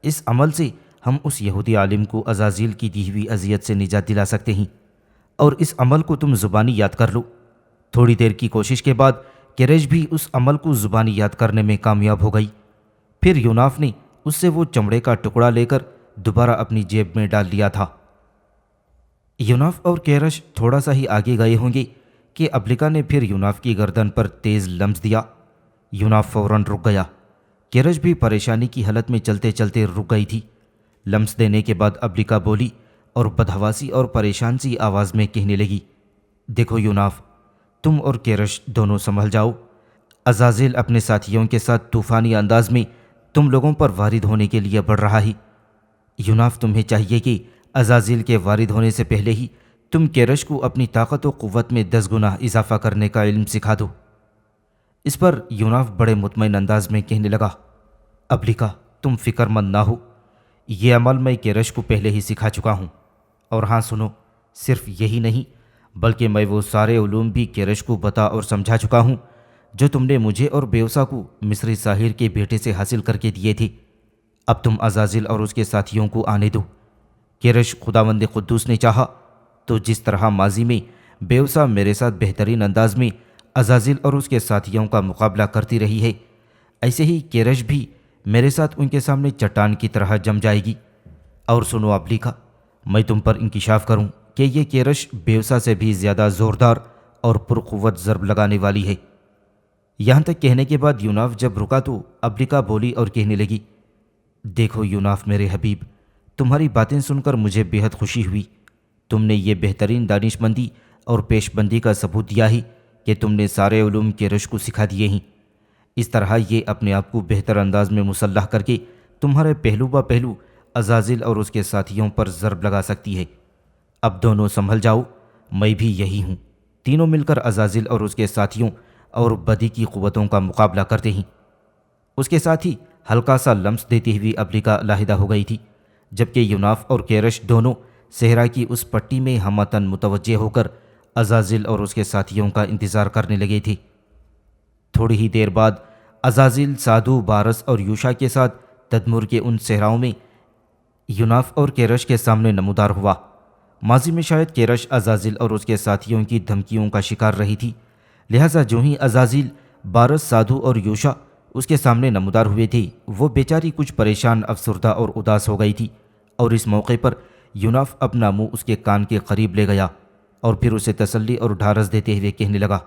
اس عمل سے ہم اس یہودی عالم کو عزازیل کی دی ہوئی اذیت سے نجات دلا سکتے ہیں، اور اس عمل کو تم زبانی یاد کر لو۔ تھوڑی دیر کی کوشش کے بعد کیرش بھی اس عمل کو زبانی یاد کرنے میں کامیاب ہو گئی۔ پھر یوناف نے اس سے وہ چمڑے کا ٹکڑا لے کر دوبارہ اپنی جیب میں ڈال لیا تھا۔ یوناف اور کیرش تھوڑا سا ہی آگے گئے ہوں گے کہ ابلیکا نے پھر یوناف کی گردن پر تیز لمس دیا۔ یوناف فوراً رک گیا۔ کیرش بھی پریشانی کی حالت میں چلتے چلتے رک گئی تھی۔ لمس دینے کے بعد ابلیکا بولی اور بدحواسی اور پریشان سی آواز میں کہنے لگی، دیکھو یوناف، تم اور کیرش دونوں سنبھل جاؤ۔ عزازیل اپنے ساتھیوں کے ساتھ طوفانی انداز میں تم لوگوں پر وارد ہونے کے لیے بڑھ رہا ہے۔ یوناف، تمہیں چاہیے کہ عزازیل کے وارد ہونے سے پہلے ہی تم کیرش کو اپنی طاقت و قوت میں 10 گنا اضافہ کرنے کا علم سکھا دو۔ اس پر یوناف بڑے مطمئن انداز میں کہنے لگا، ابلیکا، تم فکر مند نہ ہو، یہ عمل میں کیرش کو پہلے ہی سکھا چکا ہوں، اور ہاں سنو، صرف یہی نہیں بلکہ میں وہ سارے علوم بھی کیرش کو بتا اور سمجھا چکا ہوں جو تم نے مجھے اور بیوسا کو مصری ساحر کے بیٹے سے حاصل کر کے دیے تھے۔ اب تم عزازیل اور اس کے ساتھیوں کو آنے دو۔ کیرش، خداوند قدوس نے چاہا تو جس طرح ماضی میں بیوسا میرے ساتھ بہترین انداز میں عزازیل اور اس کے ساتھیوں کا مقابلہ کرتی رہی ہے، ایسے ہی کیرش بھی میرے ساتھ ان کے سامنے چٹان کی طرح جم جائے گی۔ اور سنو ابلیکا، میں تم پر انکشاف کروں کہ یہ کیرش بیوسا سے بھی زیادہ زوردار اور پرقوت ضرب لگانے والی ہے۔ یہاں تک کہنے کے بعد یوناف جب رکا تو ابلیکا بولی اور کہنے لگی، دیکھو یوناف میرے حبیب، تمہاری باتیں سن کر مجھے بے حد خوشی ہوئی۔ تم نے یہ بہترین دانش مندی اور پیش بندی کا ثبوت دیا ہے کہ تم نے سارے علوم کیرش کو سکھا دیے ہیں۔ اس طرح یہ اپنے آپ کو بہتر انداز میں مسلح کر کے تمہارے پہلو با پہلو عزازیل اور اس کے ساتھیوں پر ضرب لگا سکتی ہے۔ اب دونوں سنبھل جاؤ، میں بھی یہی ہوں۔ تینوں مل کر عزازیل اور اس کے ساتھیوں اور بدی کی قوتوں کا مقابلہ کرتے ہیں۔ اس کے ساتھ ہی ہلکا سا لمس دیتی ہوئی ابلیکا علیحدہ ہو گئی تھی، جبکہ یوناف اور کیرش دونوں صحرا کی اس پٹی میں ہمتن متوجہ ہو کر عزازیل اور اس کے ساتھیوں کا انتظار کرنے لگے تھے۔ تھوڑی ہی دیر بعد عزازیل سادو، بارس اور یوشا کے ساتھ تدمر کے ان صحراؤں میں یوناف اور کیرش کے سامنے نمودار ہوا۔ ماضی میں شاید کیرش عزازیل اور اس کے ساتھیوں کی دھمکیوں کا شکار رہی تھی، لہٰذا جو ہی عزازیل، بارس، سادو اور یوشا اس کے سامنے نمودار ہوئے تھے، وہ بیچاری کچھ پریشان، افسردہ اور اداس ہو گئی تھی، اور اس موقع پر یوناف اپنا منہ اس کے کان کے قریب لے گیا اور پھر اسے تسلی اور ڈھارس دیتے ہوئے کہنے لگا،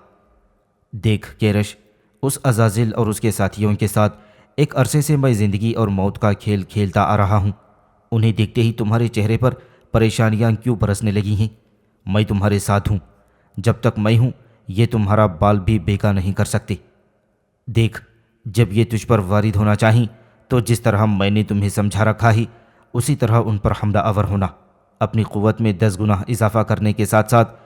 دیکھ کیرش، اس عزازیل اور اس کے ساتھیوں کے ساتھ ایک عرصے سے میں زندگی اور موت کا کھیل کھیلتا آ رہا ہوں۔ انہیں دیکھتے ہی تمہارے چہرے پر پریشانیاں کیوں برسنے لگی ہیں؟ میں تمہارے ساتھ ہوں۔ جب تک میں ہوں یہ تمہارا بال بھی بیکا نہیں کر سکتے۔ دیکھ، جب یہ تجھ پر وارد ہونا چاہیں تو جس طرح میں نے تمہیں سمجھا رکھا ہے اسی طرح ان پر حملہ آور ہونا، اپنی قوت میں 10 گنا اضافہ کرنے کے ساتھ ساتھ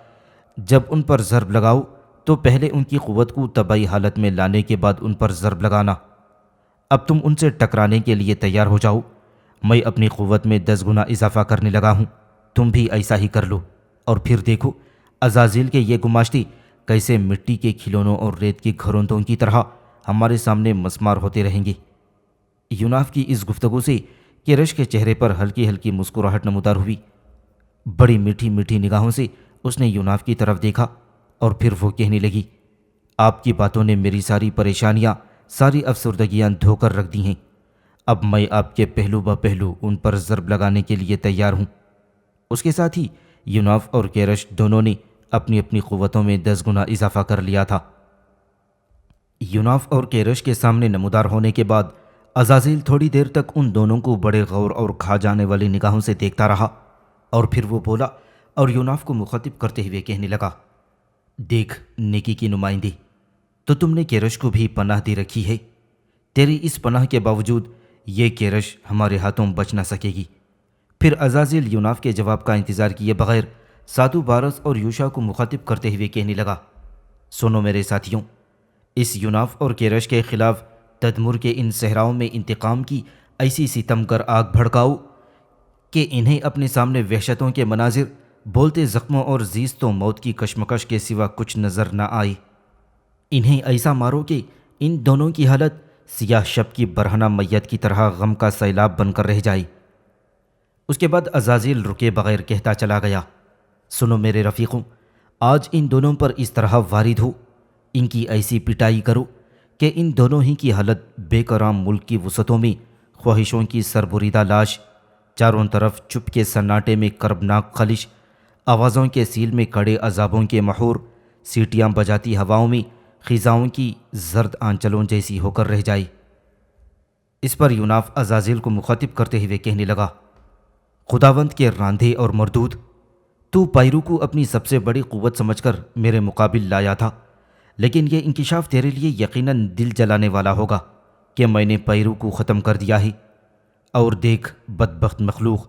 جب ان پر ضرب لگاؤ تو پہلے ان کی قوت کو طبعی حالت میں لانے کے بعد ان پر ضرب لگانا۔ اب تم ان سے ٹکرانے کے لیے تیار ہو جاؤ، میں اپنی قوت میں 10 گنا اضافہ کرنے لگا ہوں، تم بھی ایسا ہی کر لو، اور پھر دیکھو عزازیل کے یہ گماشتے کیسے مٹی کے کھلونوں اور ریت کے گھروندوں کی طرح ہمارے سامنے مسمار ہوتے رہیں گے۔ یوناف کی اس گفتگو سے کیرش کے چہرے پر ہلکی ہلکی مسکراہٹ نمودار ہوئی۔ بڑی میٹھی میٹھی نگاہوں سے اس نے یوناف کی طرف دیکھا اور پھر وہ کہنے لگی، آپ کی باتوں نے میری ساری پریشانیاں، ساری افسردگیاں دھو کر رکھ دی ہیں۔ اب میں آپ کے پہلو بہ پہلو ان پر ضرب لگانے کے لیے تیار ہوں۔ اس کے ساتھ ہی یوناف اور کیرش دونوں نے اپنی اپنی قوتوں میں 10 گنا اضافہ کر لیا تھا۔ یوناف اور کیرش کے سامنے نمودار ہونے کے بعد عزازیل تھوڑی دیر تک ان دونوں کو بڑے غور اور کھا جانے والی نگاہوں سے دیکھتا رہا، اور پھر وہ بولا اور یوناف کو مخاطب کرتے ہوئے کہنے لگا، دیکھ نیکی کی نمائندی، تو تم نے کیرش کو بھی پناہ دی رکھی ہے، تیری اس پناہ کے باوجود یہ کیرش ہمارے ہاتھوں بچ نہ سکے گی۔ پھر عزازیل یوناف کے جواب کا انتظار کیے بغیر سادو بارس اور یوشا کو مخاطب کرتے ہوئے کہنے لگا، سنو میرے ساتھیوں، اس یوناف اور کیرش کے خلاف تدمر کے ان صحراؤں میں انتقام کی ایسی ستم گر آگ بھڑکاؤ کہ انہیں اپنے سامنے وحشتوں کے مناظر، بولتے زخموں اور زیست و موت کی کشمکش کے سوا کچھ نظر نہ آئے۔ انہیں ایسا مارو کہ ان دونوں کی حالت سیاہ شب کی برہنہ میت کی طرح غم کا سیلاب بن کر رہ جائے۔ اس کے بعد عزازیل رکے بغیر کہتا چلا گیا، سنو میرے رفیقوں، آج ان دونوں پر اس طرح وارد ہو، ان کی ایسی پٹائی کرو کہ ان دونوں ہی کی حالت بے کرام ملک کی وسعتوں میں خواہشوں کی سربریدہ لاش، چاروں طرف چپ کے سناٹے میں کربناک خلش، آوازوں کے سیل میں کڑے عذابوں کے محور، سیٹیاں بجاتی ہواؤں میں خزاؤں کی زرد آنچلوں جیسی ہو کر رہ جائے۔ اس پر یوناف عزازیل کو مخاطب کرتے ہوئے کہنے لگا، خداوند کے راندھے اور مردود، تو پیرو کو اپنی سب سے بڑی قوت سمجھ کر میرے مقابل لایا تھا، لیکن یہ انکشاف تیرے لیے یقیناً دل جلانے والا ہوگا کہ میں نے پیرو کو ختم کر دیا ہے۔ اور دیکھ بدبخت مخلوق،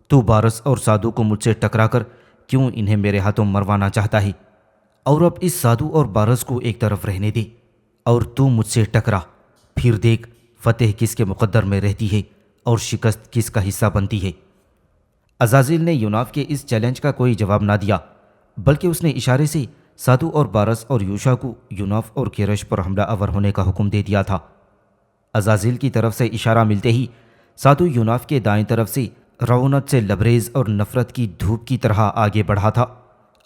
تو بارس اور سادو کو مجھ سے ٹکرا کر کیوں انہیں میرے ہاتھوں مروانا چاہتا ہے، اور اب اس سادو اور بارس کو ایک طرف رہنے دے اور تو مجھ سے ٹکرا، پھر دیکھ فتح کس کے مقدر میں رہتی ہے اور شکست کس کا حصہ بنتی ہے۔ عزازیل نے یوناف کے اس چیلنج کا کوئی جواب نہ دیا، بلکہ اس نے اشارے سے سادو اور بارس اور یوشا کو یوناف اور کیرش پر حملہ آور ہونے کا حکم دے دیا تھا۔ عزازیل کی طرف سے اشارہ ملتے ہی سادو یوناف کے دائیں طرف سے رعونت سے لبریز اور نفرت کی دھوپ کی طرح آگے بڑھا تھا،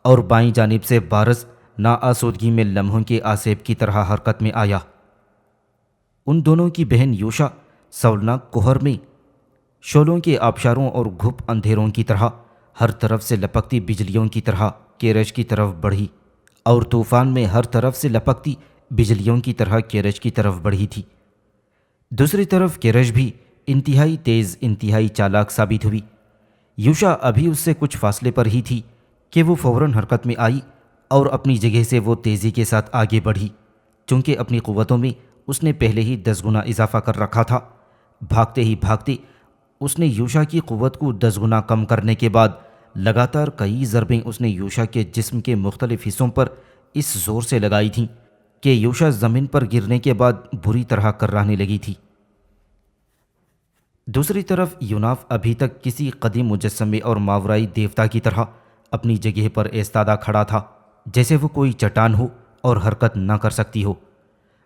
اور بائیں جانب سے بارس ناآسودگی میں لمحوں کے آسیب کی طرح حرکت میں آیا۔ ان دونوں کی بہن یوشا سولناک کوہر میں شولوں کے آبشاروں اور گھپ اندھیروں کی طرح ہر طرف سے لپکتی بجلیوں کی طرح کیرش کی طرف بڑھی، اور طوفان میں ہر طرف سے لپکتی بجلیوں کی طرح کیرش کی طرف بڑھی تھی۔ دوسری طرف کیرش بھی انتہائی تیز، انتہائی چالاک ثابت ہوئی۔ یوشا ابھی اس سے کچھ فاصلے پر ہی تھی کہ وہ فوراً حرکت میں آئی، اور اپنی جگہ سے وہ تیزی کے ساتھ آگے بڑھی، چونکہ اپنی قوتوں میں اس نے پہلے ہی 10 گنا اضافہ کر رکھا تھا۔ بھاگتے ہی بھاگتے اس نے یوشا کی قوت کو 10 گنا کم کرنے کے بعد لگاتار کئی ضربیں اس نے یوشا کے جسم کے مختلف حصوں پر اس زور سے لگائی تھیں کہ یوشا زمین پر گرنے کے بعد بری طرح کررانے لگی تھی۔ دوسری طرف یوناف ابھی تک کسی قدیم مجسمے اور ماورائی دیوتا کی طرح اپنی جگہ پر ایستادہ کھڑا تھا، جیسے وہ کوئی چٹان ہو اور حرکت نہ کر سکتی ہو۔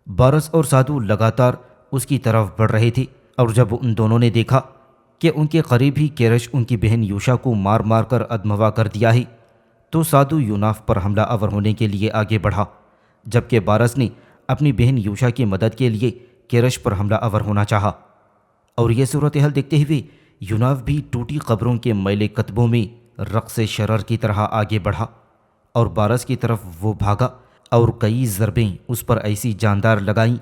بارس اور سادو لگاتار اس کی طرف بڑھ رہے تھے، اور جب ان دونوں نے دیکھا کہ ان کے قریب ہی کیرش ان کی بہن یوشا کو مار مار کر ادموا کر دیا ہے، تو سادو یوناف پر حملہ آور ہونے کے لیے آگے بڑھا، جبکہ بارس نے اپنی بہن یوشا کی مدد کے لیے کیرش پر حملہ آور ہونا چاہا۔ اور یہ صورتحال دیکھتے ہوئے یوناف بھی ٹوٹی قبروں کے میلے کتبوں میں رقص شرر کی طرح آگے بڑھا، اور بارس کی طرف وہ بھاگا اور کئی ضربیں اس پر ایسی جاندار لگائیں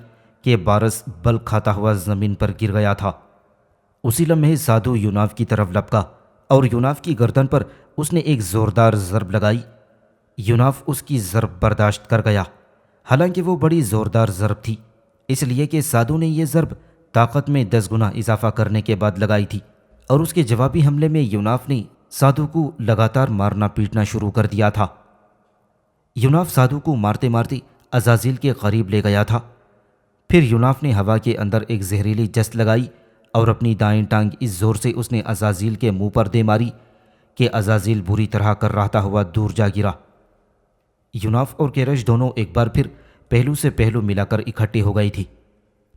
کہ بارس بل کھاتا ہوا زمین پر گر گیا تھا۔ اسی لمحے سادو یوناف کی طرف لپکا اور یوناف کی گردن پر اس نے ایک زوردار ضرب لگائی۔ یوناف اس کی ضرب برداشت کر گیا، حالانکہ وہ بڑی زوردار ضرب تھی، اس لیے کہ سادو نے یہ ضرب طاقت میں 10 گنا اضافہ کرنے کے بعد لگائی تھی، اور اس کے جوابی حملے میں یوناف نے سادو کو لگاتار مارنا پیٹنا شروع کر دیا تھا۔ یوناف سادو کو مارتے مارتے عزازیل کے قریب لے گیا تھا۔ پھر یوناف نے ہوا کے اندر ایک زہریلی جست لگائی اور اپنی دائیں ٹانگ اس زور سے اس نے عزازیل کے منہ پر دے ماری کہ عزازیل بری طرح کرراہتا ہوا دور جا گرا۔ یوناف اور کیرش دونوں ایک بار پھر پہلو سے پہلو ملا کر اکٹھے ہو گئی تھی۔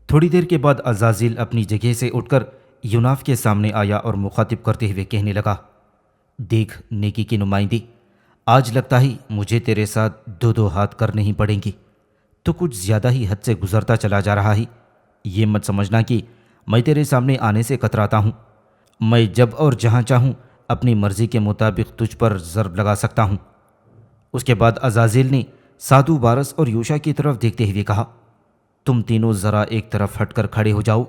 تھوڑی دیر کے بعد عزازیل اپنی جگہ سے اٹھ کر یوناف کے سامنے آیا اور مخاطب کرتے ہوئے کہنے لگا، دیکھ نیکی کی نمائندی، آج لگتا ہے مجھے تیرے ساتھ دو ہاتھ کرنے ہی پڑیں گے۔ تو کچھ زیادہ ہی حد سے گزرتا چلا جا رہا ہے۔ یہ مت سمجھنا کہ میں تیرے سامنے آنے سے کتراتا ہوں۔ میں جب اور جہاں چاہوں اپنی مرضی کے مطابق تجھ پر ضرب لگا سکتا ہوں۔ اس کے بعد عزازیل نے سادو، بارس اور یوشا کی طرف دیکھتے ہوئے کہا، تم تینوں ذرا ایک طرف ہٹ کر کھڑے ہو جاؤ،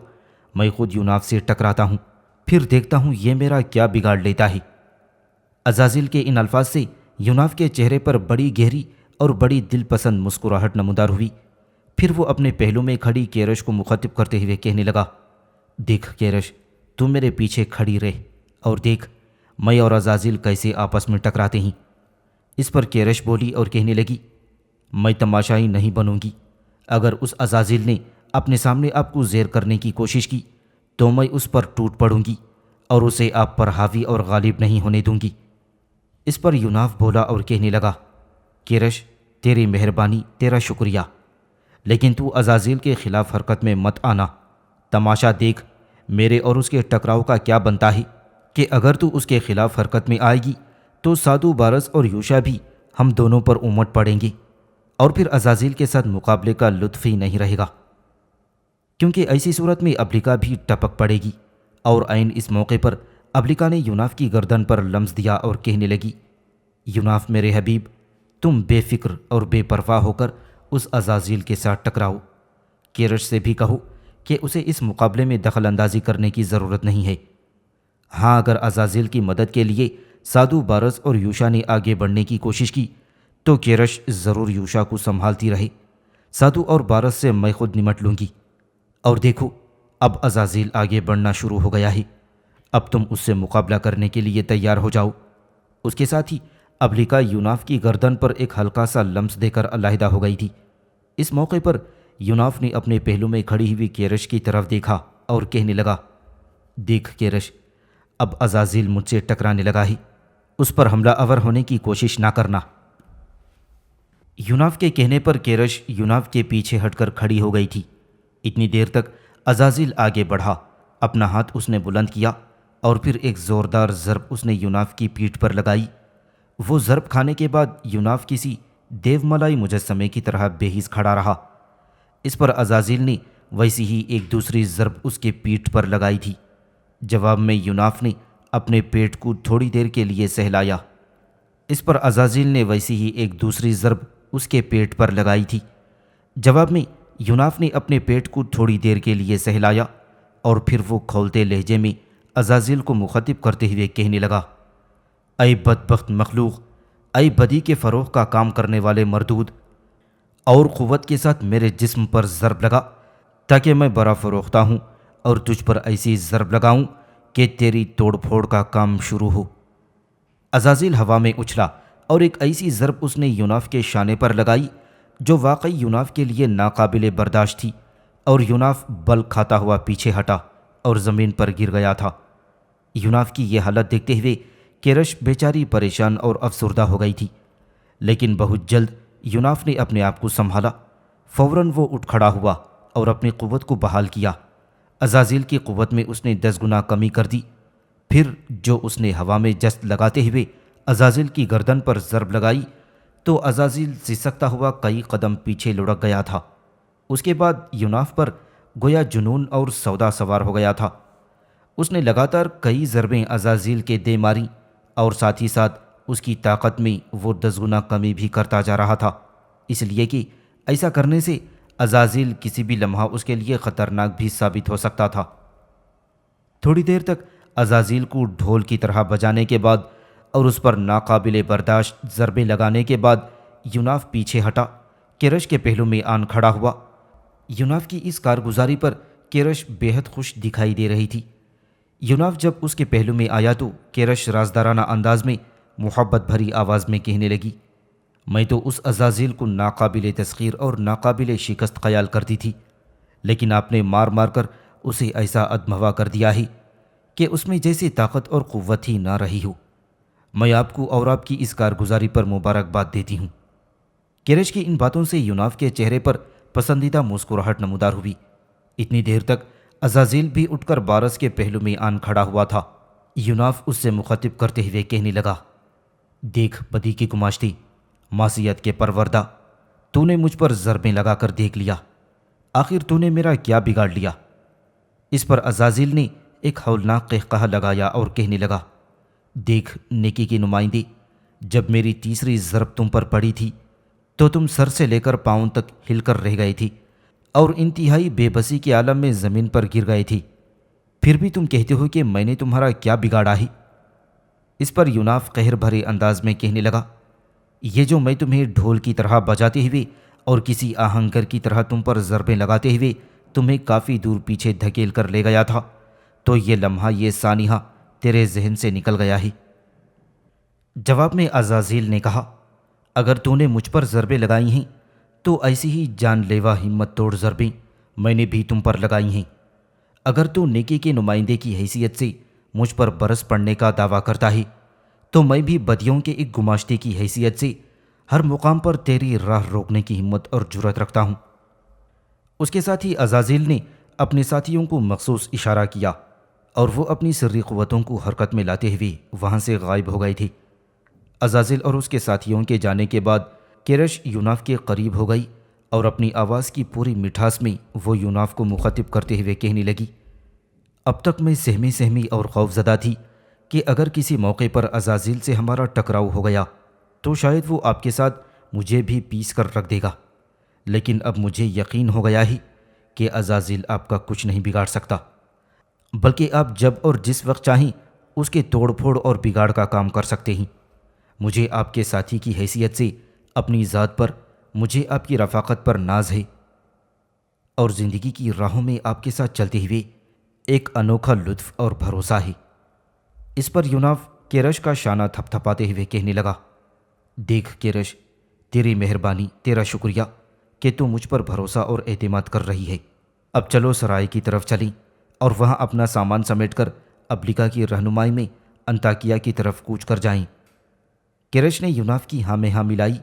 میں خود یوناف سے ٹکراتا ہوں، پھر دیکھتا ہوں یہ میرا کیا بگاڑ لیتا ہے۔ عزازیل کے ان الفاظ سے یوناف کے چہرے پر بڑی گہری اور بڑی دل پسند مسکراہٹ نمودار ہوئی۔ پھر وہ اپنے پہلو میں کھڑی کیرش کو مخاطب کرتے ہوئے کہنے لگا، دیکھ کیرش، تم میرے پیچھے کھڑی رہ اور دیکھ میں اور عزازیل کیسے آپس میں ٹکراتے ہیں۔ اس پر کیرش بولی اور کہنے لگی، میں تماشائی نہیں بنوں گی۔ اگر اس عزازیل نے اپنے سامنے آپ کو زیر کرنے کی کوشش کی تو میں اس پر ٹوٹ پڑوں گی اور اسے آپ پر حاوی اور غالب نہیں ہونے دوں گی۔ اس پر یوناف بولا اور کہنے لگا، کیرش، تیری مہربانی، تیرا شکریہ، لیکن تو عزازیل کے خلاف حرکت میں مت آنا۔ تماشا دیکھ میرے اور اس کے ٹکراؤ کا کیا بنتا ہے کہ اگر تو اس کے خلاف حرکت میں آئے گی تو سادو، بارس اور یوشا بھی ہم دونوں پر امٹ پڑیں گے، اور پھر عزازیل کے ساتھ مقابلے کا لطف ہی نہیں رہے گا، کیونکہ ایسی صورت میں ابلیکا بھی ٹپک پڑے گی۔ اور عین اس موقع پر ابلیکا نے یوناف کی گردن پر لمس دیا اور کہنے لگی، یوناف میرے حبیب، تم بے فکر اور بے پرواہ ہو کر اس عزازیل کے ساتھ ٹکراؤ۔ کیرش سے بھی کہو کہ اسے اس مقابلے میں دخل اندازی کرنے کی ضرورت نہیں ہے۔ ہاں، اگر عزازیل کی مدد کے لیے سادو، بارس اور یوشا نے آگے بڑھنے کی کوشش کی تو کیرش ضرور یوشا کو سنبھالتی رہے۔ سادو اور بارس سے میں خود نمٹ لوں گی۔ اور دیکھو، اب عزازیل آگے بڑھنا شروع ہو گیا ہے، اب تم اس سے مقابلہ کرنے کے لیے تیار ہو جاؤ۔ اس کے ساتھ ہی ابلیکا یوناف کی گردن پر ایک ہلکا سا لمس دے کر علیحدہ ہو گئی تھی۔ اس موقع پر یوناف نے اپنے پہلو میں کھڑی ہوئی کیرش کی طرف دیکھا اور کہنے لگا، دیکھ کیرش، اب عزازیل مجھ سے ٹکرانے لگا ہے، اس پر حملہ آور ہونے کی کوشش نہ کرنا۔ یوناف کے کہنے پر کیرش یوناف کے پیچھے ہٹ کر کھڑی ہو گئی تھی۔ اتنی دیر تک عزازیل آگے بڑھا، اپنا ہاتھ اس نے بلند کیا اور پھر ایک زوردار ضرب اس نے یوناف کی پیٹھ پر لگائی۔ وہ ضرب کھانے کے بعد یوناف کسی دیو ملائی مجسمے کی طرح بے حس کھڑا رہا۔ اس پر عزازیل نے ویسی ہی ایک دوسری ضرب اس کے پیٹھ پر لگائی تھی۔ جواب میں یوناف نے اپنے پیٹ کو تھوڑی دیر کے لیے سہلایا۔ اس پر عزازیل نے ویسی ہی ایک دوسری ضرب اس کے پیٹ پر لگائی تھی۔ جواب میں یوناف نے اپنے پیٹ کو تھوڑی دیر کے لیے سہلایا اور پھر وہ کھولتے لہجے میں عزازیل کو مخاطب کرتے ہوئے کہنے لگا، اے بدبخت مخلوق، اے بدی کے فروغ کا کام کرنے والے مردود، اور قوت کے ساتھ میرے جسم پر ضرب لگا تاکہ میں برا فروختہ ہوں اور تجھ پر ایسی ضرب لگاؤں کہ تیری توڑ پھوڑ کا کام شروع ہو۔ عزازیل ہوا میں اچھلا اور ایک ایسی ضرب اس نے یوناف کے شانے پر لگائی جو واقعی یوناف کے لیے ناقابل برداشت تھی، اور یوناف بل کھاتا ہوا پیچھے ہٹا اور زمین پر گر گیا تھا۔ یوناف کی یہ حالت دیکھتے ہوئے کیرش بیچاری پریشان اور افسردہ ہو گئی تھی، لیکن بہت جلد یوناف نے اپنے آپ کو سنبھالا۔ فوراً وہ اٹھ کھڑا ہوا اور اپنی قوت کو بحال کیا۔ عزازیل کی قوت میں اس نے 10 گنا کمی کر دی۔ پھر جو اس نے ہوا میں جست لگاتے ہوئے عزازیل کی گردن پر ضرب لگائی تو عزازیل سسکتا ہوا کئی قدم پیچھے لڑک گیا تھا۔ اس کے بعد یوناف پر گویا جنون اور سودا سوار ہو گیا تھا۔ اس نے لگاتار کئی ضربیں عزازیل کے دے ماری اور ساتھ ہی ساتھ اس کی طاقت میں وہ 10 گنا کمی بھی کرتا جا رہا تھا، اس لیے کہ ایسا کرنے سے عزازیل کسی بھی لمحہ اس کے لیے خطرناک بھی ثابت ہو سکتا تھا۔ تھوڑی دیر تک عزازیل کو ڈھول کی طرح بجانے کے بعد اور اس پر ناقابل برداشت ضربیں لگانے کے بعد یوناف پیچھے ہٹا، کرش کے پہلو میں آن کھڑا ہوا۔ یوناف کی اس کارگزاری پر کرش بے حد خوش دکھائی دے رہی تھی۔ یوناف جب اس کے پہلو میں آیا تو کرش رازدارانہ انداز میں محبت بھری آواز میں کہنے لگی، میں تو اس عزازیل کو ناقابل تسخیر اور ناقابل شکست خیال کرتی تھی، لیکن آپ نے مار مار کر اسے ایسا ادموا کر دیا ہے کہ اس میں جیسے طاقت اور قوت ہی نہ رہی ہو۔ میں آپ کو اور آپ کی اس کارگزاری پر مبارکباد دیتی ہوں۔ کرش کی ان باتوں سے یوناف کے چہرے پر پسندیدہ مسکراہٹ نمودار ہوئی۔ اتنی دیر تک عزازیل بھی اٹھ کر بارس کے پہلو میں آن کھڑا ہوا تھا۔ یوناف اس سے مخاطب کرتے ہوئے کہنے لگا، دیکھ بدی کی گماشتی، معصیت کے پروردہ، تو نے مجھ پر ضربیں لگا کر دیکھ لیا، آخر تو نے میرا کیا بگاڑ لیا؟ اس پر عزازیل نے ایک ہولناک قہقہہ لگایا اور کہنے لگا، دیکھ نیکی کی نمائندی، جب میری تیسری ضرب تم پر پڑی تھی تو تم سر سے لے کر پاؤں تک ہل کر رہ گئی تھی اور انتہائی بے بسی کے عالم میں زمین پر گر گئی تھی، پھر بھی تم کہتے ہو کہ میں نے تمہارا کیا بگاڑا ہے؟ اس پر یوناف قہر بھرے انداز میں کہنے لگا، یہ جو میں تمہیں ڈھول کی طرح بجاتے ہوئے اور کسی آہنگر کی طرح تم پر ضربیں لگاتے ہوئے تمہیں کافی دور پیچھے دھکیل کر لے گیا تھا، تو یہ لمحہ، یہ سانحہ تیرے ذہن سے نکل گیا ہے۔ جواب میں عزازیل نے کہا، اگر تو نے مجھ پر ضربیں لگائی ہیں تو ایسی ہی جان لیوا ہمت توڑ ضربیں میں نے بھی تم پر لگائی ہیں۔ اگر تو نیکی کے نمائندے کی حیثیت سے مجھ پر برس پڑنے کا دعویٰ کرتا ہے تو میں بھی بدیوں کے ایک گماشتے کی حیثیت سے ہر مقام پر تیری راہ روکنے کی ہمت اور جرأت رکھتا ہوں۔ اس کے ساتھ ہی عزازیل نے اپنے ساتھیوں کو مخصوص اشارہ کیا اور وہ اپنی سری قوتوں کو حرکت میں لاتے ہوئے وہاں سے غائب ہو گئے تھے۔ عزازیل اور اس کے ساتھیوں کے جانے کے بعد کرش یوناف کے قریب ہو گئی اور اپنی آواز کی پوری مٹھاس میں وہ یوناف کو مخاطب کرتے ہوئے کہنے لگی، اب تک میں سہمی سہمی اور خوف زدہ تھی کہ اگر کسی موقع پر عزازیل سے ہمارا ٹکراؤ ہو گیا تو شاید وہ آپ کے ساتھ مجھے بھی پیس کر رکھ دے گا، لیکن اب مجھے یقین ہو گیا ہے کہ عزازیل آپ کا کچھ نہیں بگاڑ سکتا، بلکہ آپ جب اور جس وقت چاہیں اس کے توڑ پھوڑ اور بگاڑ کا کام کر سکتے ہیں۔ مجھے آپ کے ساتھی کی حیثیت سے اپنی ذات پر، مجھے آپ کی رفاقت پر ناز ہے اور زندگی کی راہوں میں آپ کے ساتھ چلتے ہوئے ایک انوکھا لطف اور بھروسہ ہے۔ اس پر یوناف کرش کا شانہ تھپ تھپاتے ہوئے کہنے لگا، دیکھ کرش، تیری مہربانی، تیرا شکریہ کہ تو مجھ پر بھروسہ اور اعتماد کر رہی ہے۔ اب چلو سرائے کی طرف چلیں اور وہاں اپنا سامان سمیٹ کر ابلیکا کی رہنمائی میں انطاکیہ کی طرف کوچ کر جائیں۔ کرش نے یوناف کی ہاں میں ہاں ملائی،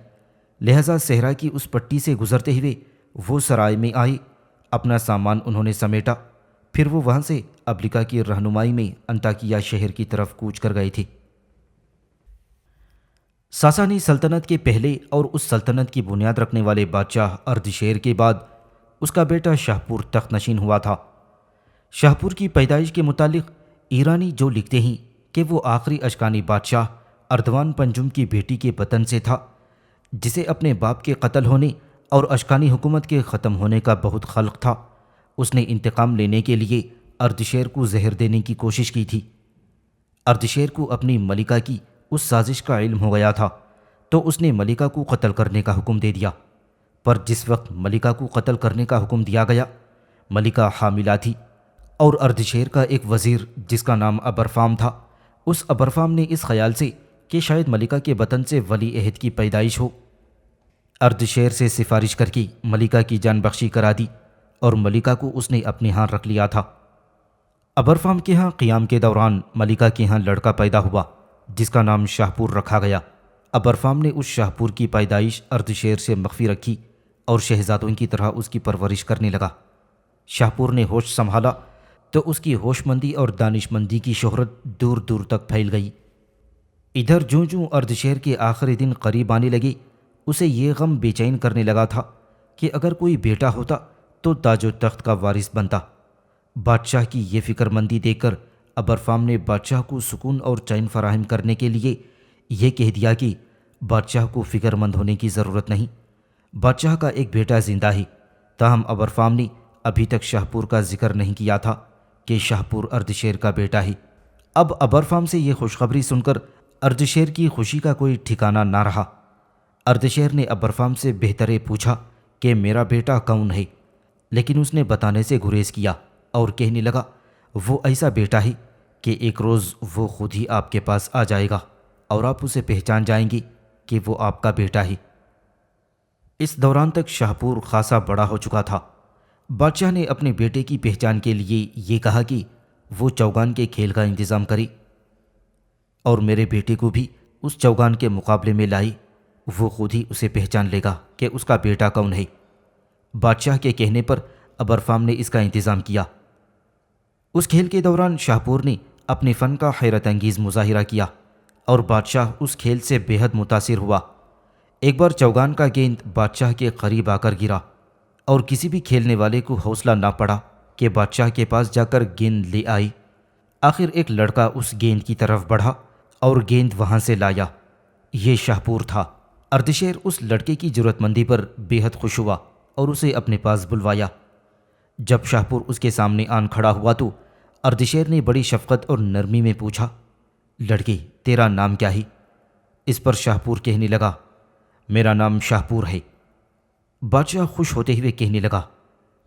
لہذا صحرا کی اس پٹی سے گزرتے ہوئے وہ سرائے میں آئے۔ اپنا سامان انہوں نے سمیٹا، پھر وہ وہاں سے ابلیکا کی رہنمائی میں انطاکیہ شہر کی طرف کوچ کر گئے تھے۔ ساسانی سلطنت کے پہلے اور اس سلطنت کی بنیاد رکھنے والے بادشاہ اردشیر کے بعد اس کا بیٹا شاہپور تخت نشین ہوا تھا۔ شاہپور کی پیدائش کے متعلق ایرانی جو لکھتے ہیں کہ وہ آخری اشکانی بادشاہ اردوان پنجم کی بیٹی کے وطن سے تھا، جسے اپنے باپ کے قتل ہونے اور اشکانی حکومت کے ختم ہونے کا بہت خلق تھا۔ اس نے انتقام لینے کے لیے اردشیر کو زہر دینے کی کوشش کی تھی۔ اردشیر کو اپنی ملکہ کی اس سازش کا علم ہو گیا تھا تو اس نے ملکہ کو قتل کرنے کا حکم دے دیا، پر جس وقت ملکہ کو قتل کرنے کا حکم دیا گیا، ملکہ حاملہ تھی اور اردشیر کا ایک وزیر جس کا نام ابرفام تھا، اس ابرفام نے اس خیال سے کہ شاید ملکہ کے وطن سے ولی عہد کی پیدائش ہو، اردشیر سے سفارش کر کے ملکہ کی جان بخشی کرا دی اور ملکہ کو اس نے اپنے ہاں رکھ لیا تھا۔ ابرفام کے ہاں قیام کے دوران ملکہ کے ہاں لڑکا پیدا ہوا جس کا نام شاہپور رکھا گیا۔ ابرفام نے اس شاہپور کی پیدائش اردشیر سے مخفی رکھی اور شہزادوں کی طرح اس کی پرورش کرنے لگا۔ شاہپور نے ہوش سنبھالا تو اس کی ہوش مندی اور دانش مندی کی شہرت دور دور تک پھیل گئی۔ ادھر جوں جوں اردشیر کے آخری دن قریب آنے لگے، اسے یہ غم بے چین کرنے لگا تھا کہ اگر کوئی بیٹا ہوتا تو تاج و تخت کا وارث بنتا۔ بادشاہ کی یہ فکر مندی دیکھ کر ابرفام نے بادشاہ کو سکون اور چین فراہم کرنے کے لیے یہ کہہ دیا کہ بادشاہ کو فکر مند ہونے کی ضرورت نہیں، بادشاہ کا ایک بیٹا زندہ ہے۔ تاہم ابرفام نے ابھی تک شاہپور کا ذکر نہیں کیا تھا کہ شاہپور اردشیر کا بیٹا ہے۔ اب ابرفام سے یہ خوشخبری سن کر اردشیر کی خوشی کا کوئی ٹھکانہ نہ رہا۔ اردشیر نے ابرفام سے بہترے پوچھا کہ میرا بیٹا کون ہے، لیکن اس نے بتانے سے گریز کیا اور کہنے لگا وہ ایسا بیٹا ہے کہ ایک روز وہ خود ہی آپ کے پاس آ جائے گا اور آپ اسے پہچان جائیں گے کہ وہ آپ کا بیٹا ہے۔ اس دوران تک شاہپور خاصا بڑا ہو چکا تھا۔ بادشاہ نے اپنے بیٹے کی پہچان کے لیے یہ کہا کہ وہ چوگان کے کھیل کا انتظام کرے اور میرے بیٹے کو بھی اس چوگان کے مقابلے میں لائے، وہ خود ہی اسے پہچان لے گا کہ اس کا بیٹا کون ہے۔ بادشاہ کے کہنے پر ابرفام نے اس کا انتظام کیا۔ اس کھیل کے دوران شاہپور نے اپنے فن کا حیرت انگیز مظاہرہ کیا اور بادشاہ اس کھیل سے بے حد متاثر ہوا۔ ایک بار چوگان کا گیند بادشاہ کے قریب آ کر گرا اور کسی بھی کھیلنے والے کو حوصلہ نہ پڑا کہ بادشاہ کے پاس جا کر گیند لے آئے۔ آخر ایک لڑکا اس گیند کی طرف بڑھا اور گیند وہاں سے لایا۔ یہ شاہپور تھا۔ اردشیر اس لڑکے کی جرأت مندی پر بے حد خوش ہوا اور اسے اپنے پاس بلوایا۔ جب شاہپور اس کے سامنے آن کھڑا ہوا تو اردشیر نے بڑی شفقت اور نرمی میں پوچھا، لڑکے تیرا نام کیا ہے؟ اس پر شاہپور کہنے لگا، میرا نام شاہپور ہے۔ بادشاہ خوش ہوتے ہوئے کہنے لگا،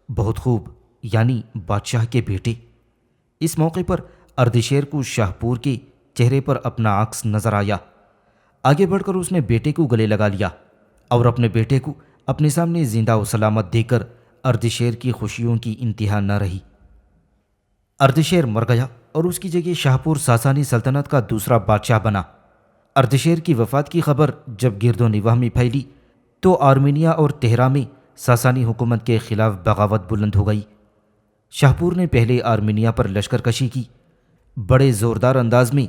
بہت خوب، یعنی بادشاہ کے بیٹے۔ اس موقع پر اردشیر کو شاہپور کے چہرے پر اپنا عکس نظر آیا۔ آگے بڑھ کر اس نے بیٹے کو گلے لگا لیا اور اپنے بیٹے کو اپنے سامنے زندہ و سلامت دیکھ کر اردشیر کی خوشیوں کی انتہا نہ رہی۔ اردشیر مر گیا اور اس کی جگہ شاہپور ساسانی سلطنت کا دوسرا بادشاہ بنا۔ اردشیر کی وفات کی خبر جب گرد و نواح میں پھیلی تو آرمینیا اور تہرا میں ساسانی حکومت کے خلاف بغاوت بلند ہو گئی۔ شاہپور نے پہلے آرمینیا پر لشکر کشی کی۔ بڑے زوردار انداز میں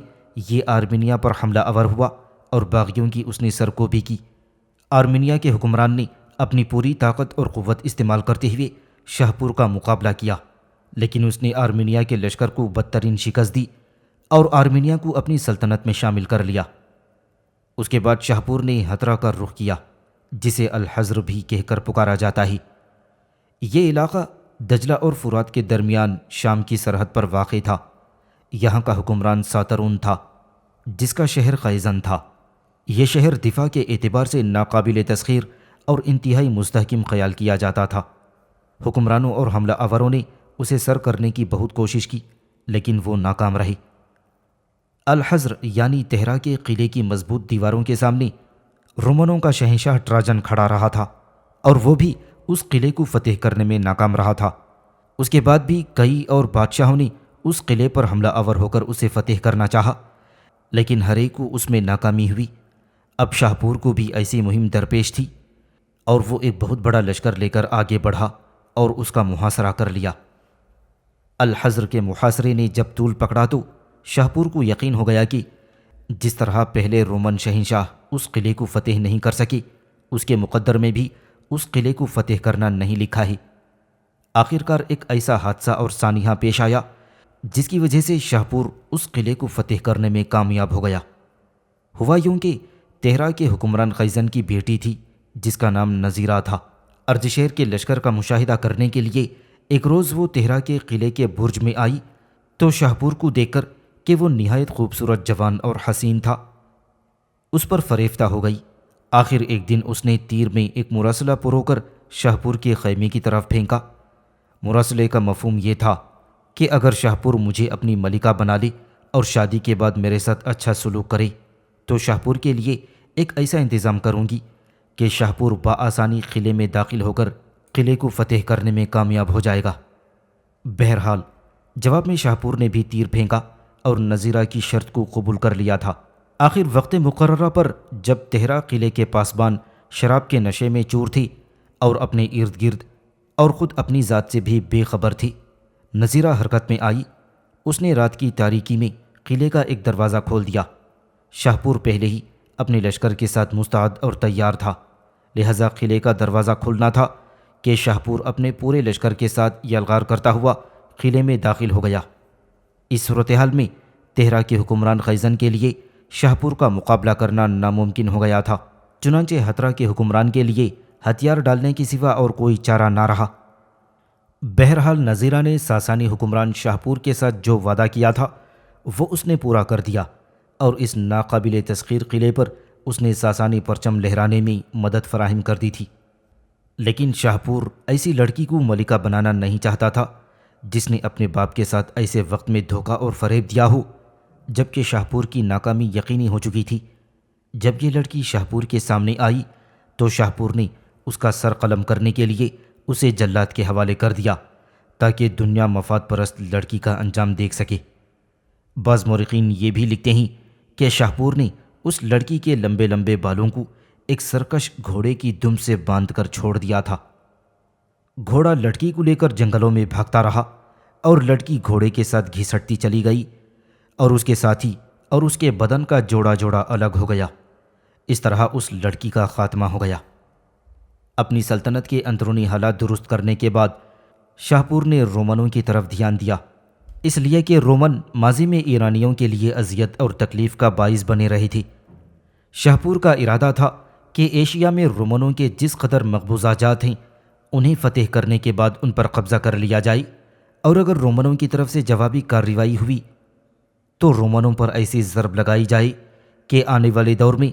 یہ آرمینیا پر حملہ آور ہوا اور باغیوں کی اس نے سرکوبی کی۔ آرمینیا کے حکمران نے اپنی پوری طاقت اور قوت استعمال کرتے ہوئے شاہپور کا مقابلہ کیا، لیکن اس نے آرمینیا کے لشکر کو بدترین شکست دی اور آرمینیا کو اپنی سلطنت میں شامل کر لیا۔ اس کے بعد شاہپور نے ہترا کا رخ کیا، جسے الحضر بھی کہہ کر پکارا جاتا ہے۔ یہ علاقہ دجلہ اور فرات کے درمیان شام کی سرحد پر واقع تھا۔ یہاں کا حکمران ساترون تھا، جس کا شہر خیزن تھا۔ یہ شہر دفاع کے اعتبار سے ناقابل تسخیر اور انتہائی مستحکم خیال کیا جاتا تھا۔ حکمرانوں اور حملہ آوروں نے اسے سر کرنے کی بہت کوشش کی، لیکن وہ ناکام رہے۔ الحضر یعنی تہرا کے قلعے کی مضبوط دیواروں کے سامنے رومنوں کا شہنشاہ ٹراجن کھڑا رہا تھا اور وہ بھی اس قلعے کو فتح کرنے میں ناکام رہا تھا۔ اس کے بعد بھی کئی اور بادشاہوں نے اس قلعے پر حملہ آور ہو کر اسے فتح کرنا چاہا، لیکن ہر ایک کو اس میں ناکامی ہوئی۔ اب شاہپور کو بھی ایسی مہم درپیش تھی اور وہ ایک بہت بڑا لشکر لے کر آگے بڑھا اور اس کا محاصرہ کر لیا۔ الحضر کے محاصرے نے جب طول پکڑا تو شاہپور کو یقین ہو گیا کہ جس طرح پہلے رومن شہنشاہ اس قلعے کو فتح نہیں کر سکے، اس کے مقدر میں بھی اس قلعے کو فتح کرنا نہیں لکھا ہے۔ آخرکار ایک ایسا حادثہ اور سانحہ پیش آیا جس کی وجہ سے شاہپور اس قلعے کو فتح کرنے میں کامیاب ہو گیا۔ ہوا یوں کہ تہرا کے حکمران خیزن کی بیٹی تھی جس کا نام نذیرہ تھا۔ اردشیر کے لشکر کا مشاہدہ کرنے کے لیے ایک روز وہ تہرا کے قلعے کے برج میں آئی تو شاہپور کو دیکھ کر کہ وہ نہایت خوبصورت جوان اور حسین تھا، اس پر فریفتہ ہو گئی۔ آخر ایک دن اس نے تیر میں ایک مراسلہ پرو کر شاہپور کے خیمے کی طرف پھینکا۔ مراسلے کا مفہوم یہ تھا کہ اگر شاہپور مجھے اپنی ملکہ بنا لے اور شادی کے بعد میرے ساتھ اچھا سلوک کرے تو شاہپور کے لیے ایک ایسا انتظام کروں گی کہ شاہپور بآسانی قلعے میں داخل ہو کر قلعے کو فتح کرنے میں کامیاب ہو جائے گا۔ بہرحال جواب میں شاہپور نے بھی تیر پھینکا اور نذیرہ کی شرط کو قبول کر لیا تھا۔ آخر وقت مقررہ پر جب تہرا قلعے کے پاسبان شراب کے نشے میں چور تھی اور اپنے ارد گرد اور خود اپنی ذات سے بھی بے خبر تھی، نذیرہ حرکت میں آئی۔ اس نے رات کی تاریکی میں قلعے کا ایک دروازہ کھول دیا۔ شاہپور پہلے ہی اپنے لشکر کے ساتھ مستعد اور تیار تھا، لہذا قلعے کا دروازہ کھولنا تھا کہ شاہپور اپنے پورے لشکر کے ساتھ یلغار کرتا ہوا قلعے میں داخل ہو گیا۔ اس صورتحال میں تہرا کے حکمران خیزن کے لیے شاہپور کا مقابلہ کرنا ناممکن ہو گیا تھا، چنانچہ ہترا کے حکمران کے لیے ہتھیار ڈالنے کے سوا اور کوئی چارہ نہ رہا۔ بہرحال نذیرہ نے ساسانی حکمران شاہپور کے ساتھ جو وعدہ کیا تھا وہ اس نے پورا کر دیا۔ اور اس ناقابل تسخیر قلعے پر اس نے ساسانی پرچم لہرانے میں مدد فراہم کر دی تھی۔ لیکن شاہپور ایسی لڑکی کو ملکہ بنانا نہیں چاہتا تھا جس نے اپنے باپ کے ساتھ ایسے وقت میں دھوکہ اور فریب دیا ہو جبکہ شاہپور کی ناکامی یقینی ہو چکی تھی۔ جب یہ لڑکی شاہپور کے سامنے آئی تو شاہپور نے اس کا سر قلم کرنے کے لیے اسے جلاد کے حوالے کر دیا تاکہ دنیا مفاد پرست لڑکی کا انجام دیکھ سکے۔ بعض مورخین یہ بھی لکھتے ہیں کہ شاہپور نے اس لڑکی کے لمبے لمبے بالوں کو ایک سرکش گھوڑے کی دم سے باندھ کر چھوڑ دیا تھا۔ گھوڑا لڑکی کو لے کر جنگلوں میں بھاگتا رہا اور لڑکی گھوڑے کے ساتھ گھسٹتی چلی گئی اور اس کے ساتھی اور اس کے بدن کا جوڑا جوڑا الگ ہو گیا۔ اس طرح اس لڑکی کا خاتمہ ہو گیا۔ اپنی سلطنت کے اندرونی حالات درست کرنے کے بعد شاہپور نے رومنوں کی طرف دھیان دیا، اس لیے کہ رومن ماضی میں ایرانیوں کے لیے اذیت اور تکلیف کا باعث بنے رہے تھے۔ شاہپور کا ارادہ تھا کہ ایشیا میں رومنوں کے جس قدر مقبوضہ جات ہیں انہیں فتح کرنے کے بعد ان پر قبضہ کر لیا جائے، اور اگر رومنوں کی طرف سے جوابی کارروائی ہوئی تو رومنوں پر ایسی ضرب لگائی جائے کہ آنے والے دور میں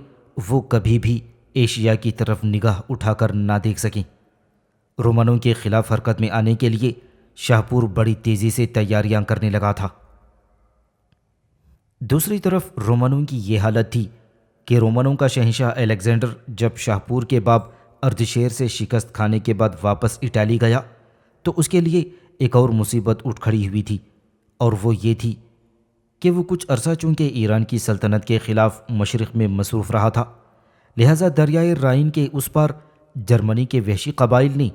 وہ کبھی بھی ایشیا کی طرف نگاہ اٹھا کر نہ دیکھ سکیں۔ رومنوں کے خلاف حرکت میں آنے کے لیے شاہپور بڑی تیزی سے تیاریاں کرنے لگا تھا۔ دوسری طرف رومنوں کی یہ حالت تھی کہ رومنوں کا شہنشاہ الیگزینڈر جب شاہپور کے باب اردشیر سے شکست کھانے کے بعد واپس اٹالی گیا تو اس کے لیے ایک اور مصیبت اٹھ کھڑی ہوئی تھی، اور وہ یہ تھی کہ وہ کچھ عرصہ چونکہ ایران کی سلطنت کے خلاف مشرق میں مصروف رہا تھا، لہٰذا دریائے رائن کے اس پار جرمنی کے وحشی قبائل نے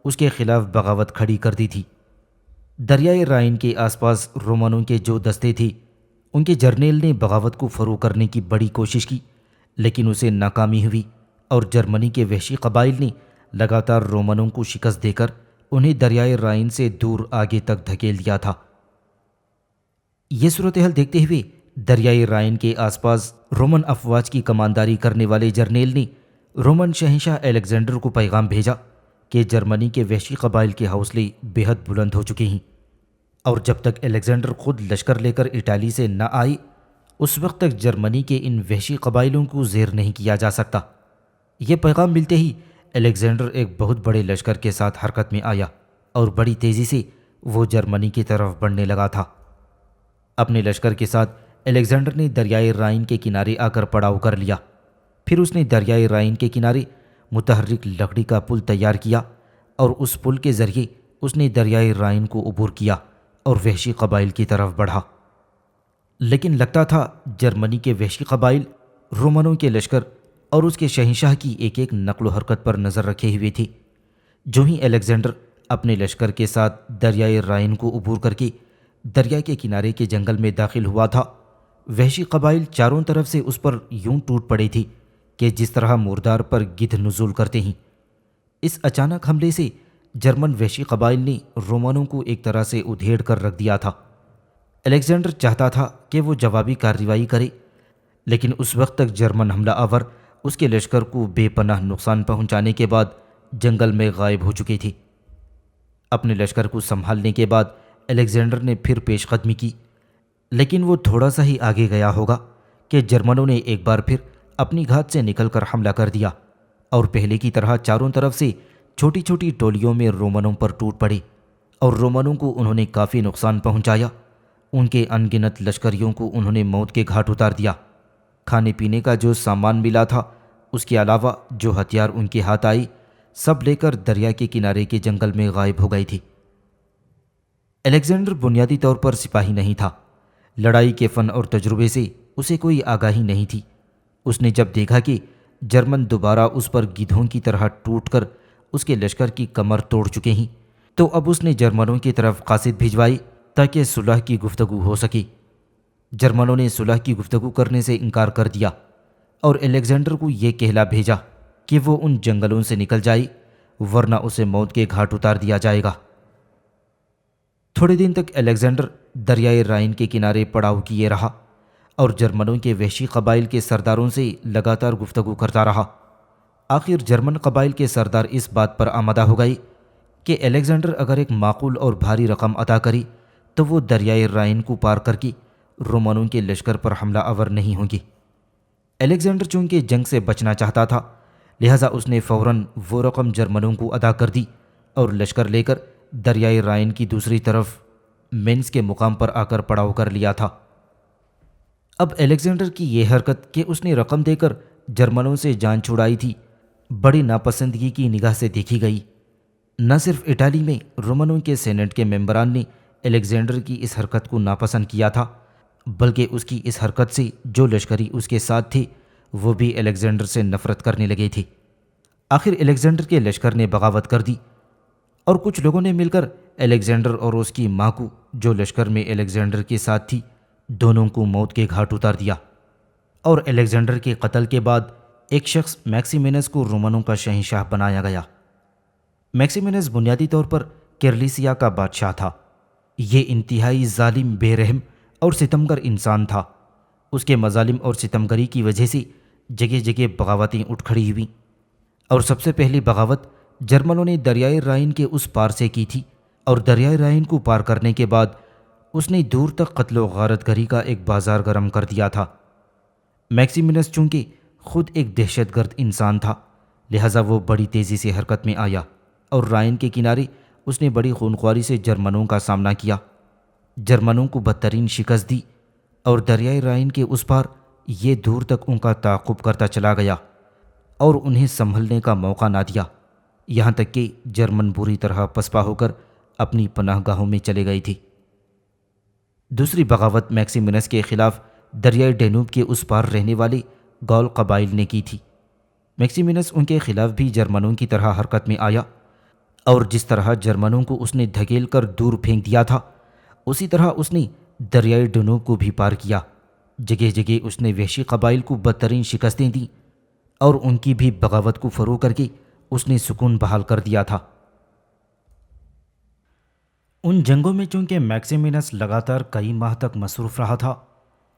اس کے خلاف بغاوت کھڑی کر دی تھی۔ دریائے رائن کے آس پاس رومنوں کے جو دستے تھے ان کے جرنیل نے بغاوت کو فروغ کرنے کی بڑی کوشش کی، لیکن اسے ناکامی ہوئی اور جرمنی کے وحشی قبائل نے لگاتار رومنوں کو شکست دے کر انہیں دریائے رائن سے دور آگے تک دھکیل دیا تھا۔ یہ صورتحال دیکھتے ہوئے دریائے رائن کے آس پاس رومن افواج کی کمانداری کرنے والے جرنیل نے رومن شہنشاہ الیگزینڈر کو پیغام بھیجا کہ جرمنی کے وحشی قبائل کے حوصلے بے حد بلند ہو چکے ہیں، اور جب تک الیگزینڈر خود لشکر لے کر اٹالی سے نہ آئے اس وقت تک جرمنی کے ان وحشی قبائلوں کو زیر نہیں کیا جا سکتا۔ یہ پیغام ملتے ہی الیگزینڈر ایک بہت بڑے لشکر کے ساتھ حرکت میں آیا اور بڑی تیزی سے وہ جرمنی کی طرف بڑھنے لگا تھا۔ اپنے لشکر کے ساتھ الیگزینڈر نے دریائے رائن کے کنارے آ کر پڑاؤ کر لیا۔ پھر اس نے دریائے رائن کے کنارے متحرک لکڑی کا پل تیار کیا اور اس پل کے ذریعے اس نے دریائے رائن کو عبور کیا اور وحشی قبائل کی طرف بڑھا۔ لیکن لگتا تھا جرمنی کے وحشی قبائل رومنوں کے لشکر اور اس کے شہنشاہ کی ایک ایک نقل و حرکت پر نظر رکھے ہوئے تھے۔ جو ہی الیگزینڈر اپنے لشکر کے ساتھ دریائے رائن کو عبور کر کے دریا کے کنارے کے جنگل میں داخل ہوا تھا، وحشی قبائل چاروں طرف سے اس پر یوں ٹوٹ پڑے تھے کہ جس طرح مردار پر گدھ نزول کرتے ہیں۔ اس اچانک حملے سے جرمن وحشی قبائل نے رومنوں کو ایک طرح سے ادھیڑ کر رکھ دیا تھا۔ الیگزینڈر چاہتا تھا کہ وہ جوابی کارروائی کرے، لیکن اس وقت تک جرمن حملہ آور اس کے لشکر کو بے پناہ نقصان پہنچانے کے بعد جنگل میں غائب ہو چکے تھے۔ اپنے لشکر کو سنبھالنے کے بعد الیگزینڈر نے پھر پیش قدمی کی، لیکن وہ تھوڑا سا ہی آگے گیا ہوگا کہ جرمنوں نے ایک بار پھر اپنی گھات سے نکل کر حملہ کر دیا اور پہلے کی طرح چاروں طرف سے چھوٹی چھوٹی ٹولیوں میں رومنوں پر ٹوٹ پڑے اور رومنوں کو انہوں نے کافی نقصان پہنچایا۔ ان کے ان گنت لشکریوں کو انہوں نے موت کے گھاٹ اتار دیا۔ کھانے پینے کا جو سامان ملا تھا، اس کے علاوہ جو ہتھیار ان کے ہاتھ آئی، سب لے کر دریا کے کنارے کے جنگل میں غائب ہو گئی تھی۔ الیگزینڈر بنیادی طور پر سپاہی نہیں تھا، لڑائی کے فن اور تجربے سے اسے کوئی آگاہی نہیں تھی۔ اس نے جب دیکھا کہ جرمن دوبارہ اس پر گدھوں کی طرح ٹوٹ کر اس کے لشکر کی کمر توڑ چکے ہیں، تو اب اس نے جرمنوں کی طرف قاصد بھجوائی تاکہ صلح کی گفتگو ہو سکے۔ جرمنوں نے صلح کی گفتگو کرنے سے انکار کر دیا اور الیگزینڈر کو یہ کہلا بھیجا کہ وہ ان جنگلوں سے نکل جائے ورنہ اسے موت کے گھاٹ اتار دیا جائے گا۔ تھوڑے دن تک الیگزینڈر دریائے رائن کے کنارے پڑاؤ کیے رہا اور جرمنوں کے وحشی قبائل کے سرداروں سے لگاتار گفتگو کرتا رہا۔ آخر جرمن قبائل کے سردار اس بات پر آمادہ ہو گئے کہ الیگزینڈر اگر ایک معقول اور بھاری رقم ادا کرے تو وہ دریائے رائن کو پار کر کے رومانوں کے لشکر پر حملہ آور نہیں ہوں گی۔ الیگزینڈر چونکہ جنگ سے بچنا چاہتا تھا، لہٰذا اس نے فوراً وہ رقم جرمنوں کو ادا کر دی اور لشکر لے کر دریائے رائن کی دوسری طرف مینس کے مقام پر آ کر پڑاؤ کر لیا تھا۔ اب الیگزینڈر کی یہ حرکت کہ اس نے رقم دے کر جرمنوں سے جان چھڑائی تھی، بڑی ناپسندگی کی نگاہ سے دیکھی گئی۔ نہ صرف اٹالی میں رومنوں کے سینٹ کے ممبران نے الیگزینڈر کی اس حرکت کو ناپسند کیا تھا، بلکہ اس کی اس حرکت سے جو لشکری اس کے ساتھ تھے وہ بھی الیگزینڈر سے نفرت کرنے لگے تھے۔ آخر الیگزینڈر کے لشکر نے بغاوت کر دی اور کچھ لوگوں نے مل کر الیگزینڈر اور اس کی ماں کو، جو لشکر میں الیگزینڈر کے ساتھ تھی، دونوں کو موت کے گھاٹ اتار دیا۔ اور الیگزینڈر کے قتل کے بعد ایک شخص میکسیمینس کو رومنوں کا شہنشاہ بنایا گیا۔ میکسیمینس بنیادی طور پر کرلیسیا کا بادشاہ تھا۔ یہ انتہائی ظالم، بے رحم اور ستمگر انسان تھا۔ اس کے مظالم اور ستمگری کی وجہ سے جگہ جگہ بغاوتیں اٹھ کھڑی ہوئیں، اور سب سے پہلی بغاوت جرمنوں نے دریائے رائن کے اس پار سے کی تھی، اور دریائے رائن کو پار کرنے کے بعد اس نے دور تک قتل و غارت گری کا ایک بازار گرم کر دیا تھا۔ میکسیمینس چونکہ خود ایک دہشت گرد انسان تھا، لہٰذا وہ بڑی تیزی سے حرکت میں آیا اور رائن کے کنارے اس نے بڑی خونخواری سے جرمنوں کا سامنا کیا، جرمنوں کو بدترین شکست دی، اور دریائے رائن کے اس پار یہ دور تک ان کا تعاقب کرتا چلا گیا اور انہیں سنبھلنے کا موقع نہ دیا، یہاں تک کہ جرمن بری طرح پسپا ہو کر اپنی پناہ گاہوں میں چلے گئی تھی۔ دوسری بغاوت میکسیمینس کے خلاف دریائے ڈینوب کے اس پار رہنے والے گول قبائل نے کی تھی۔ میکسیمینس ان کے خلاف بھی جرمنوں کی طرح حرکت میں آیا، اور جس طرح جرمنوں کو اس نے دھکیل کر دور پھینک دیا تھا، اسی طرح اس نے دریائے ڈینوب کو بھی پار کیا۔ جگہ جگہ اس نے وحشی قبائل کو بدترین شکستیں دیں، اور ان کی بھی بغاوت کو فروغ کر کے اس نے سکون بحال کر دیا تھا۔ ان جنگوں میں چونکہ میکسیمینس لگاتار کئی ماہ تک مصروف رہا تھا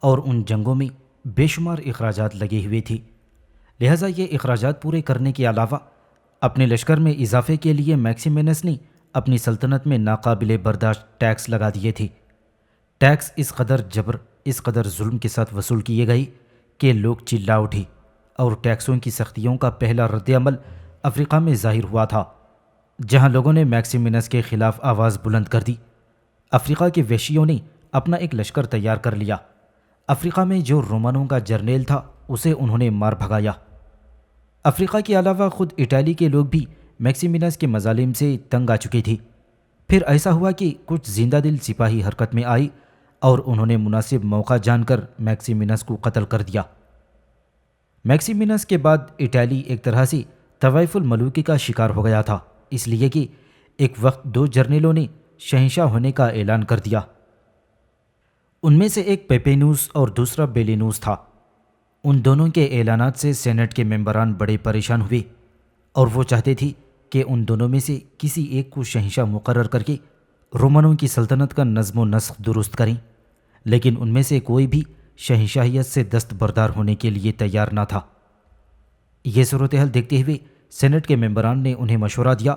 اور ان جنگوں میں بے شمار اخراجات لگے ہوئے تھے، لہٰذا یہ اخراجات پورے کرنے کے علاوہ اپنے لشکر میں اضافے کے لیے میکسیمینس نے اپنی سلطنت میں ناقابل برداشت ٹیکس لگا دیے تھے۔ ٹیکس اس قدر جبر، اس قدر ظلم کے ساتھ وصول کیے گئے کہ لوگ چلا اٹھے، اور ٹیکسوں کی سختیوں کا پہلا رد عمل افریقہ میں ظاہر ہوا تھا، جہاں لوگوں نے میکسیمینس کے خلاف آواز بلند کر دی۔ افریقہ کے وحشیوں نے اپنا ایک لشکر تیار کر لیا۔ افریقہ میں جو رومنوں کا جرنیل تھا اسے انہوں نے مار بھگایا۔ افریقہ کے علاوہ خود اٹالی کے لوگ بھی میکسیمینس کے مظالم سے تنگ آ چکے تھے۔ پھر ایسا ہوا کہ کچھ زندہ دل سپاہی حرکت میں آئے اور انہوں نے مناسب موقع جان کر میکسیمینس کو قتل کر دیا۔ میکسیمینس کے بعد اٹالی ایک طرح سے طوائف الملوکی کا شکار ہو گیا تھا، اس لیے کہ ایک وقت دو جرنیلوں نے شہنشاہ ہونے کا اعلان کر دیا۔ ان میں سے ایک پیپینوس اور دوسرا بیلینوس تھا۔ ان دونوں کے اعلانات سے سینٹ کے ممبران بڑے پریشان ہوئے، اور وہ چاہتے تھے کہ ان دونوں میں سے کسی ایک کو شہنشاہ مقرر کر کے رومنوں کی سلطنت کا نظم و نسق درست کریں، لیکن ان میں سے کوئی بھی شہنشاہیت سے دستبردار ہونے کے لیے تیار نہ تھا۔ یہ صورتحال دیکھتے ہوئے سینٹ کے ممبران نے انہیں مشورہ دیا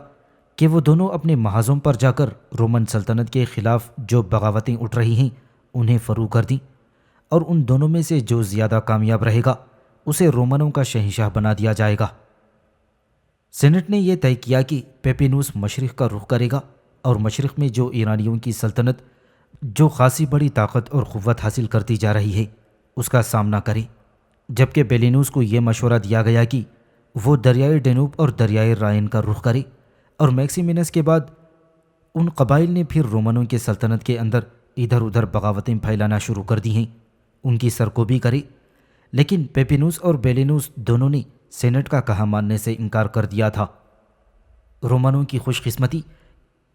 کہ وہ دونوں اپنے محاذوں پر جا کر رومن سلطنت کے خلاف جو بغاوتیں اٹھ رہی ہیں انہیں فروغ کر دیں، اور ان دونوں میں سے جو زیادہ کامیاب رہے گا اسے رومنوں کا شہنشاہ بنا دیا جائے گا۔ سینٹ نے یہ طے کیا کہ پیپینوس مشرق کا رخ کرے گا اور مشرق میں جو ایرانیوں کی سلطنت جو خاصی بڑی طاقت اور قوت حاصل کرتی جا رہی ہے اس کا سامنا کرے، جبکہ بیلینوس کو یہ مشورہ دیا گیا کہ وہ دریائے ڈینوب اور دریائے رائن کا رخ کرے، اور میکسیمینس کے بعد ان قبائل نے پھر رومنوں کے سلطنت کے اندر ادھر ادھر بغاوتیں پھیلانا شروع کر دی ہیں، ان کی سرکوبی کرے۔ لیکن پیپینوس اور بیلینوس دونوں نے سینٹ کا کہا ماننے سے انکار کر دیا تھا۔ رومنوں کی خوش قسمتی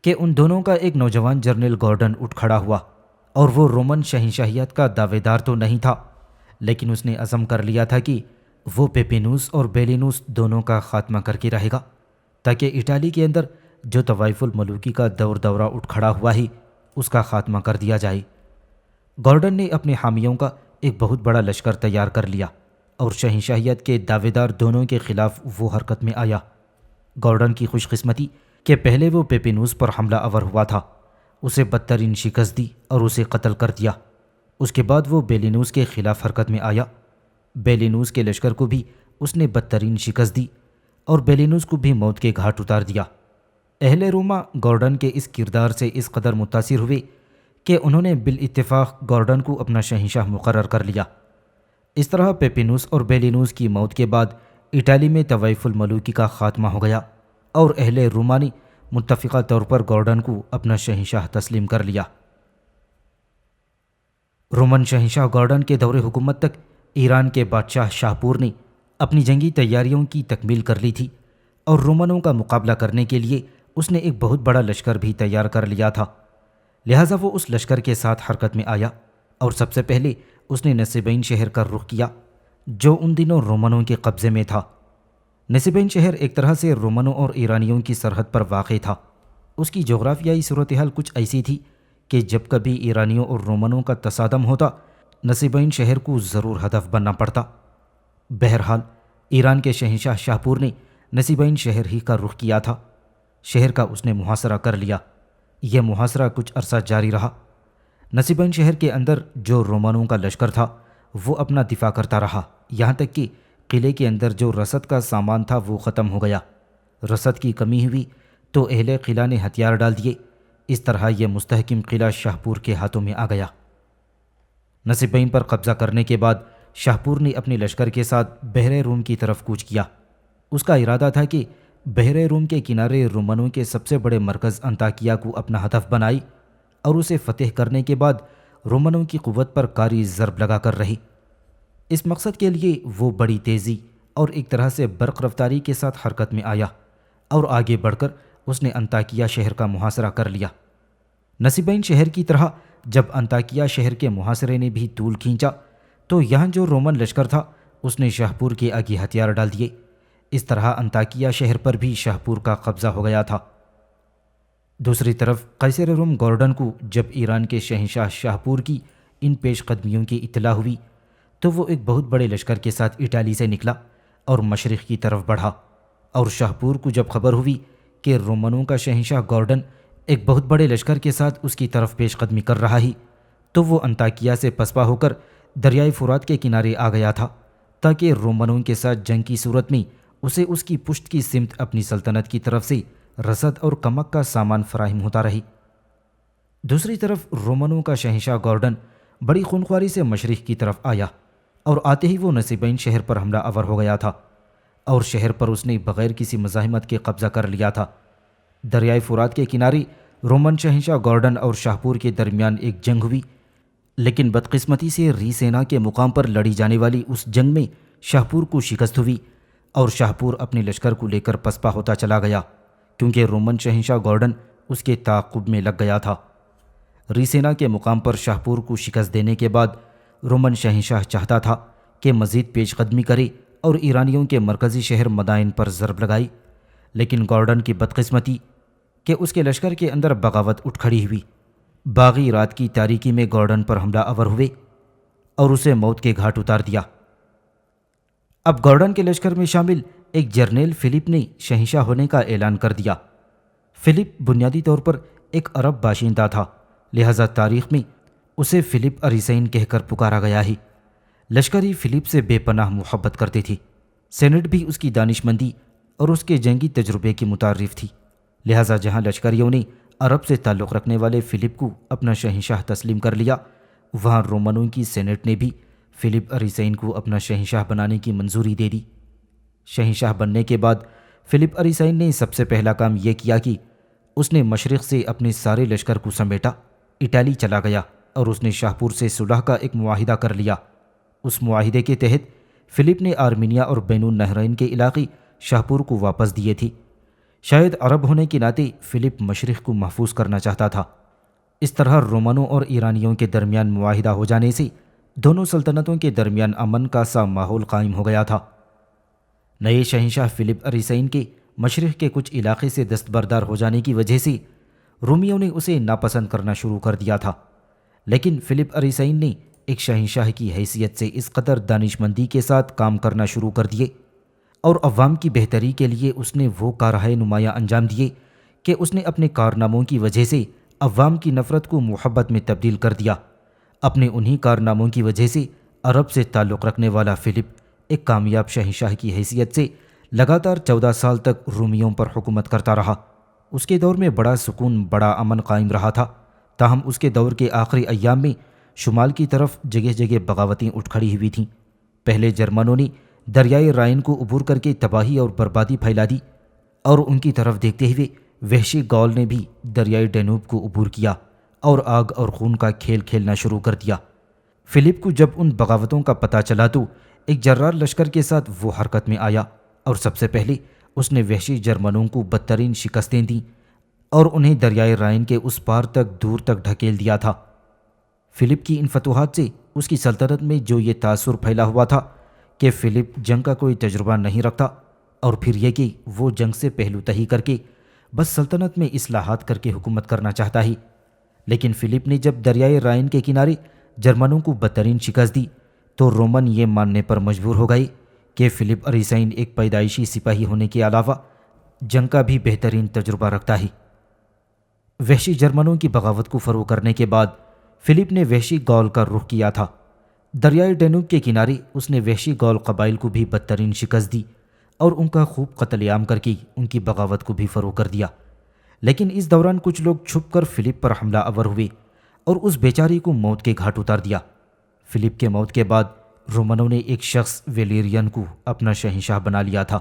کہ ان دونوں کا ایک نوجوان جرنیل گارڈن اٹھ کھڑا ہوا، اور وہ رومن شہنشاہیت کا دعوے دار تو نہیں تھا، لیکن اس نے عزم کر لیا تھا کہ وہ پیپینوس اور بیلینوس دونوں کا خاتمہ کر کے رہے گا، تاکہ اٹالی کے اندر جو طوائف الملوکی کا دور دورہ اٹھ کھڑا ہوا ہے اس کا خاتمہ کر دیا جائے۔ گارڈن نے اپنے حامیوں کا ایک بہت بڑا لشکر تیار کر لیا، اور شہنشاہیت کے دعوے دار دونوں کے خلاف وہ حرکت میں آیا۔ گارڈن کی خوش قسمتی کہ پہلے وہ پیپینوس پر حملہ آور ہوا تھا، اسے بدترین شکست دی اور اسے قتل کر دیا۔ اس کے بعد وہ بیلینوس کے خلاف حرکت میں آیا۔ بیلینوس کے لشکر کو بھی اس نے بدترین شکست دی اور بیلینوس کو بھی موت کے گھاٹ اتار دیا۔ اہل روما گورڈن کے اس کردار سے اس قدر متاثر ہوئے کہ انہوں نے بالاتفاق گورڈن کو اپنا شہنشاہ مقرر کر لیا۔ اس طرح پیپینوس اور بیلینوس کی موت کے بعد اٹالی میں طوائف الملوکی کا خاتمہ ہو گیا اور اہل روما نے متفقہ طور پر گورڈن کو اپنا شہنشاہ تسلیم کر لیا۔ رومن شہنشاہ گورڈن کے دور حکومت تک ایران کے بادشاہ شاہپور نے اپنی جنگی تیاریوں کی تکمیل کر لی تھی اور رومنوں کا مقابلہ کرنے کے لیے اس نے ایک بہت بڑا لشکر بھی تیار کر لیا تھا۔ لہٰذا وہ اس لشکر کے ساتھ حرکت میں آیا اور سب سے پہلے اس نے نصیبین شہر کا رخ کیا جو ان دنوں رومنوں کے قبضے میں تھا۔ نصیبین شہر ایک طرح سے رومنوں اور ایرانیوں کی سرحد پر واقع تھا۔ اس کی جغرافیائی صورتحال کچھ ایسی تھی کہ جب کبھی ایرانیوں اور رومنوں کا تصادم ہوتا نصیبین شہر کو ضرور ہدف بننا پڑتا۔ بہرحال ایران کے شہنشاہ شاہپور نے نصیبین شہر ہی کا رخ کیا تھا۔ شہر کا اس نے محاصرہ کر لیا۔ یہ محاصرہ کچھ عرصہ جاری رہا۔ نصیبین شہر کے اندر جو رومنوں کا لشکر تھا وہ اپنا دفاع کرتا رہا، یہاں تک کہ قلعے کے اندر جو رسد کا سامان تھا وہ ختم ہو گیا۔ رسد کی کمی ہوئی تو اہل قلعہ نے ہتھیار ڈال دیے۔ اس طرح یہ مستحکم قلعہ شاہپور کے ہاتھوں میں آ گیا۔ نصیبین پر قبضہ کرنے کے بعد شاہپور نے اپنے لشکر کے ساتھ بحر روم کی طرف کوچ کیا۔ اس کا ارادہ تھا کہ بحر روم کے کنارے رومنوں کے سب سے بڑے مرکز انطاکیہ کو اپنا ہدف بنائی اور اسے فتح کرنے کے بعد رومنوں کی قوت پر کاری ضرب لگا کر رہی۔ اس مقصد کے لیے وہ بڑی تیزی اور ایک طرح سے برق رفتاری کے ساتھ حرکت میں آیا اور آگے بڑھ کر اس نے انطاکیہ شہر کا محاصرہ کر لیا۔ نصیبین شہر کی طرح جب انطاکیہ شہر کے محاصرے نے بھی طول کھینچا تو یہاں جو رومن لشکر تھا اس نے شاہپور کے آگے ہتھیار ڈال دیے۔ اس طرح انطاکیہ شہر پر بھی شاہپور کا قبضہ ہو گیا تھا۔ دوسری طرف قیصر روم گورڈن کو جب ایران کے شہنشاہ شاہپور کی ان پیش قدمیوں کی اطلاع ہوئی تو وہ ایک بہت بڑے لشکر کے ساتھ اٹالی سے نکلا اور مشرق کی طرف بڑھا، اور شاہپور کو جب خبر ہوئی کہ رومنوں کا شہنشاہ گورڈن ایک بہت بڑے لشکر کے ساتھ اس کی طرف پیش قدمی کر رہا ہی تو وہ انطاکیہ سے پسپا ہو کر دریائے فرات کے کنارے آ گیا تھا تاکہ رومنوں کے ساتھ جنگ کی صورت میں اسے اس کی پشت کی سمت اپنی سلطنت کی طرف سے رسد اور کمک کا سامان فراہم ہوتا رہی۔ دوسری طرف رومنوں کا شہنشاہ گورڈن بڑی خونخواری سے مشرق کی طرف آیا اور آتے ہی وہ نصیبین شہر پر حملہ آور ہو گیا تھا اور شہر پر اس نے بغیر کسی مزاحمت کے قبضہ کر لیا تھا۔ دریائے فرات کے کنارے رومن شہنشاہ گورڈن اور شاہپور کے درمیان ایک جنگ ہوئی، لیکن بدقسمتی سے ری سینا کے مقام پر لڑی جانے والی اس جنگ میں شاہپور کو شکست ہوئی اور شاہپور اپنے لشکر کو لے کر پسپا ہوتا چلا گیا کیونکہ رومن شہنشاہ گورڈن اس کے تعاقب میں لگ گیا تھا۔ ری سینا کے مقام پر شاہپور کو شکست دینے کے بعد رومن شہنشاہ چاہتا تھا کہ مزید پیش قدمی کرے اور ایرانیوں کے مرکزی شہر مدائن پر ضرب لگائی، لیکن گورڈن کی بدقسمتی کہ اس کے لشکر کے اندر بغاوت اٹھ کھڑی ہوئی۔ باغی رات کی تاریکی میں گورڈن پر حملہ آور ہوئے اور اسے موت کے گھاٹ اتار دیا۔ اب گورڈن کے لشکر میں شامل ایک جرنیل فلپ نے شہنشاہ ہونے کا اعلان کر دیا۔ فلپ بنیادی طور پر ایک عرب باشندہ تھا، لہذا تاریخ میں اسے فلپ اریسین کہہ کر پکارا گیا ہی۔ لشکری فلپ سے بے پناہ محبت کرتے تھی۔ سینٹ بھی اس کی دانشمندی اور اس کے جنگی تجربے کی متعارف تھی، لہذا جہاں لشکریوں نے عرب سے تعلق رکھنے والے فلپ کو اپنا شہنشاہ تسلیم کر لیا، وہاں رومنوں کی سینٹ نے بھی فلپ اریسین کو اپنا شہنشاہ بنانے کی منظوری دے دی۔ شہنشاہ بننے کے بعد فلپ اریسین نے سب سے پہلا کام یہ کیا کہ اس نے مشرق سے اپنے سارے لشکر کو سمیٹا، اٹالی چلا گیا اور اس نے شاہپور سے صلح کا ایک معاہدہ کر لیا۔ اس معاہدے کے تحت فلپ نے آرمینیا اور بین النہرین کے علاقے شاہپور کو واپس دیے تھے۔ شاید عرب ہونے کے ناطے فلپ مشرق کو محفوظ کرنا چاہتا تھا۔ اس طرح رومنوں اور ایرانیوں کے درمیان معاہدہ ہو جانے سے دونوں سلطنتوں کے درمیان امن کا سا ماحول قائم ہو گیا تھا۔ نئے شہنشاہ فلپ اریسین کے مشرق کے کچھ علاقے سے دستبردار ہو جانے کی وجہ سے رومیوں نے اسے ناپسند کرنا شروع کر دیا تھا، لیکن فلپ اریسین نے ایک شہنشاہ کی حیثیت سے اس قدر دانشمندی کے ساتھ کام کرنا شروع کر دیے اور عوام کی بہتری کے لیے اس نے وہ کارہائے نمایاں انجام دیے کہ اس نے اپنے کارناموں کی وجہ سے عوام کی نفرت کو محبت میں تبدیل کر دیا اپنے انہی کارناموں کی وجہ سے عرب سے تعلق رکھنے والا فلپ ایک کامیاب شہنشاہ کی حیثیت سے لگاتار 14 سال تک رومیوں پر حکومت کرتا رہا۔ اس کے دور میں بڑا سکون، بڑا امن قائم رہا تھا، تاہم اس کے دور کے آخری ایام میں شمال کی طرف جگہ جگہ بغاوتیں اٹھ کھڑی ہوئی تھیں۔ پہلے جرمنوں نے دریائے رائن کو عبور کر کے تباہی اور بربادی پھیلا دی، اور ان کی طرف دیکھتے ہوئے وحشی گال نے بھی دریائے ڈینوب کو عبور کیا اور آگ اور خون کا کھیل کھیلنا شروع کر دیا۔ فلپ کو جب ان بغاوتوں کا پتہ چلا تو ایک جرار لشکر کے ساتھ وہ حرکت میں آیا، اور سب سے پہلے اس نے وحشی جرمنوں کو بدترین شکستیں دیں اور انہیں دریائے رائن کے اس پار تک دور تک ڈھکیل دیا تھا۔ فلپ کی ان فتوحات سے اس کی سلطنت میں جو یہ تاثر پھیلا ہوا تھا کہ فلپ جنگ کا کوئی تجربہ نہیں رکھتا، اور پھر یہ کہ وہ جنگ سے پہلو تہی کر کے بس سلطنت میں اصلاحات کر کے حکومت کرنا چاہتا ہے۔ لیکن فلپ نے جب دریائے رائن کے کنارے جرمنوں کو بدترین شکست دی تو رومن یہ ماننے پر مجبور ہو گئے کہ فلپ اریسائن ایک پیدائشی سپاہی ہونے کے علاوہ جنگ کا بھی بہترین تجربہ رکھتا ہے۔ وحشی جرمنوں کی بغاوت کو فروغ کرنے کے بعد فلپ نے وحشی گال کا رخ کیا تھا۔ دریائے ڈینوب کے کنارے اس نے وحشی گال قبائل کو بھی بدترین شکست دی اور ان کا خوب قتل عام کر کے ان کی بغاوت کو بھی فروغ کر دیا۔ لیکن اس دوران کچھ لوگ چھپ کر فلپ پر حملہ آور ہوئے اور اس بیچارے کو موت کے گھاٹ اتار دیا۔ فلپ کے موت کے بعد رومنوں نے ایک شخص ویلیرین کو اپنا شہنشاہ بنا لیا تھا۔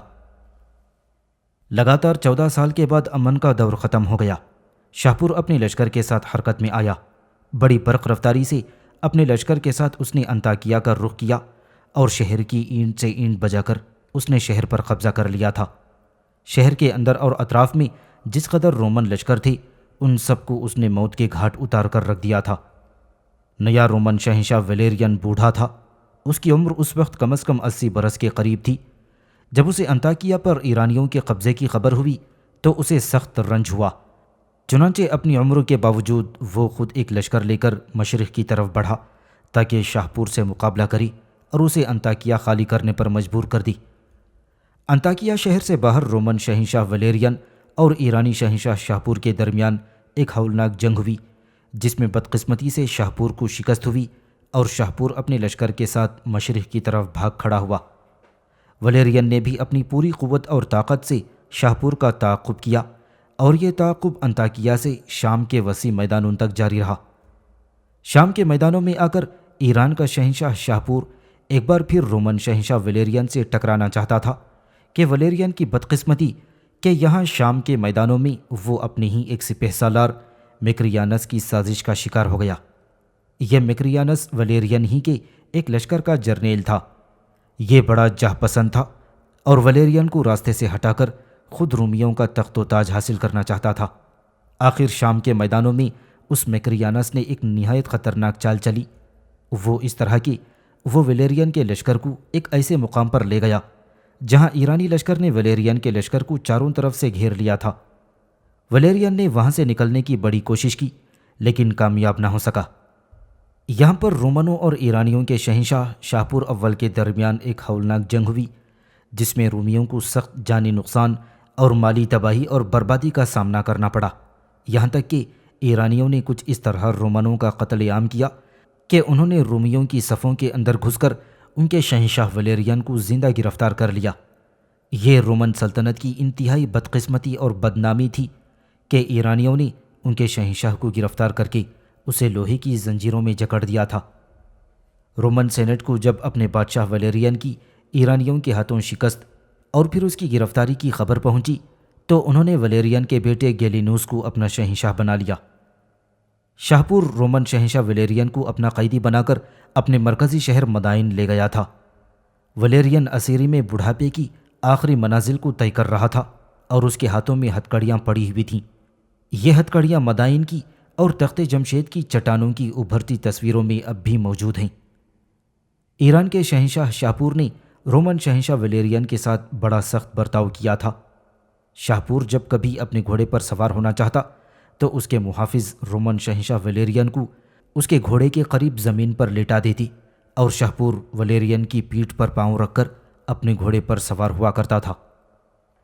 لگاتار 14 سال کے بعد امن کا دور ختم ہو گیا۔ شاپور اپنے لشکر کے ساتھ حرکت میں آیا۔ بڑی برق رفتاری سے اپنے لشکر کے ساتھ اس نے انطاکیہ کا رخ کیا اور شہر کی اینٹ سے اینٹ بجا کر اس نے شہر پر قبضہ کر لیا تھا۔ شہر کے اندر اور اطراف میں جس قدر رومن لشکر تھے ان سب کو اس نے موت کے گھاٹ اتار کر رکھ دیا تھا۔ نیا رومن شہنشاہ ویلیرین بوڑھا تھا۔ اس کی عمر اس وقت کم از کم 80 برس کے قریب تھی۔ جب اسے انطاکیہ پر ایرانیوں کے قبضے کی خبر ہوئی تو اسے سخت رنج ہوا۔ چنانچہ اپنی عمر کے باوجود وہ خود ایک لشکر لے کر مشرق کی طرف بڑھا تاکہ شاہپور سے مقابلہ کرے اور اسے انطاکیہ خالی کرنے پر مجبور کر دی۔ انطاکیہ شہر سے باہر رومن شہنشاہ ویلیرین اور ایرانی شہنشاہ شاہپور کے درمیان ایک ہولناک جنگ ہوئی، جس میں بدقسمتی سے شاہپور کو شکست ہوئی اور شاہپور اپنے لشکر کے ساتھ مشرق کی طرف بھاگ کھڑا ہوا۔ ویلیرین نے بھی اپنی پوری قوت اور طاقت سے شاہپور کا تعاقب کیا اور یہ تعاقب انطاکیہ سے شام کے وسیع میدانوں تک جاری رہا۔ شام کے میدانوں میں آ کر ایران کا شہنشاہ شاہپور ایک بار پھر رومن شہنشاہ ویلیرین سے ٹکرانا چاہتا تھا کہ ویلیرین کی بدقسمتی کہ یہاں شام کے میدانوں میں وہ اپنے ہی ایک سپہ سالار مکریانس کی سازش کا شکار ہو گیا۔ یہ مکریانس ویلیرین ہی کے ایک لشکر کا جرنیل تھا۔ یہ بڑا جاہ پسند تھا اور ویلیرین کو راستے سے ہٹا کر خود رومیوں کا تخت و تاج حاصل کرنا چاہتا تھا۔ آخر شام کے میدانوں میں اس مکریانس نے ایک نہایت خطرناک چال چلی۔ وہ اس طرح کہ وہ ویلیرین کے لشکر کو ایک ایسے مقام پر لے گیا جہاں ایرانی لشکر نے ویلیرین کے لشکر کو چاروں طرف سے گھیر لیا تھا۔ ویلیرین نے وہاں سے نکلنے کی بڑی کوشش کی لیکن کامیاب نہ ہو سکا۔ یہاں پر رومنوں اور ایرانیوں کے شہنشاہ شاہپور اول کے درمیان ایک ہولناک جنگ ہوئی جس میں رومیوں کو سخت جانی نقصان اور مالی تباہی اور بربادی کا سامنا کرنا پڑا، یہاں تک کہ ایرانیوں نے کچھ اس طرح رومنوں کا قتل عام کیا کہ انہوں نے رومیوں کی صفوں کے اندر گھس کر ان کے شہنشاہ ویلیرین کو زندہ گرفتار کر لیا۔ یہ رومن سلطنت کی انتہائی بدقسمتی اور بدنامی تھی کہ ایرانیوں نے ان کے شہنشاہ کو گرفتار کر کے اسے لوہے کی زنجیروں میں جکڑ دیا تھا۔ رومن سینٹ کو جب اپنے بادشاہ ویلیرین کی ایرانیوں کے ہاتھوں شکست اور پھر اس کی گرفتاری کی خبر پہنچی تو انہوں نے ویلیرین کے بیٹے گیلینوس کو اپنا شہنشاہ بنا لیا۔ شاہپور رومن شہنشاہ ویلیرین کو اپنا قیدی بنا کر اپنے مرکزی شہر مدائن لے گیا تھا۔ ویلیرین اسیری میں بڑھاپے کی آخری منازل کو طے کر رہا تھا اور اس کے ہاتھوں میں ہتھکڑیاں پڑی ہوئی تھیں۔ یہ ہتھکڑیاں مدائن کی اور تخت جمشید کی چٹانوں کی ابھرتی تصویروں میں اب بھی موجود ہیں۔ ایران کے شہنشاہ شاہپور نے رومن شہنشاہ ویلیرین کے ساتھ بڑا سخت برتاؤ کیا تھا۔ شاہپور جب کبھی اپنے گھوڑے پر سوار ہونا چاہتا تو اس کے محافظ رومن شہنشاہ ویلیرین کو اس کے گھوڑے کے قریب زمین پر لیٹا دیتی اور شاہپور ویلیرین کی پیٹھ پر پاؤں رکھ کر اپنے گھوڑے پر سوار ہوا کرتا تھا۔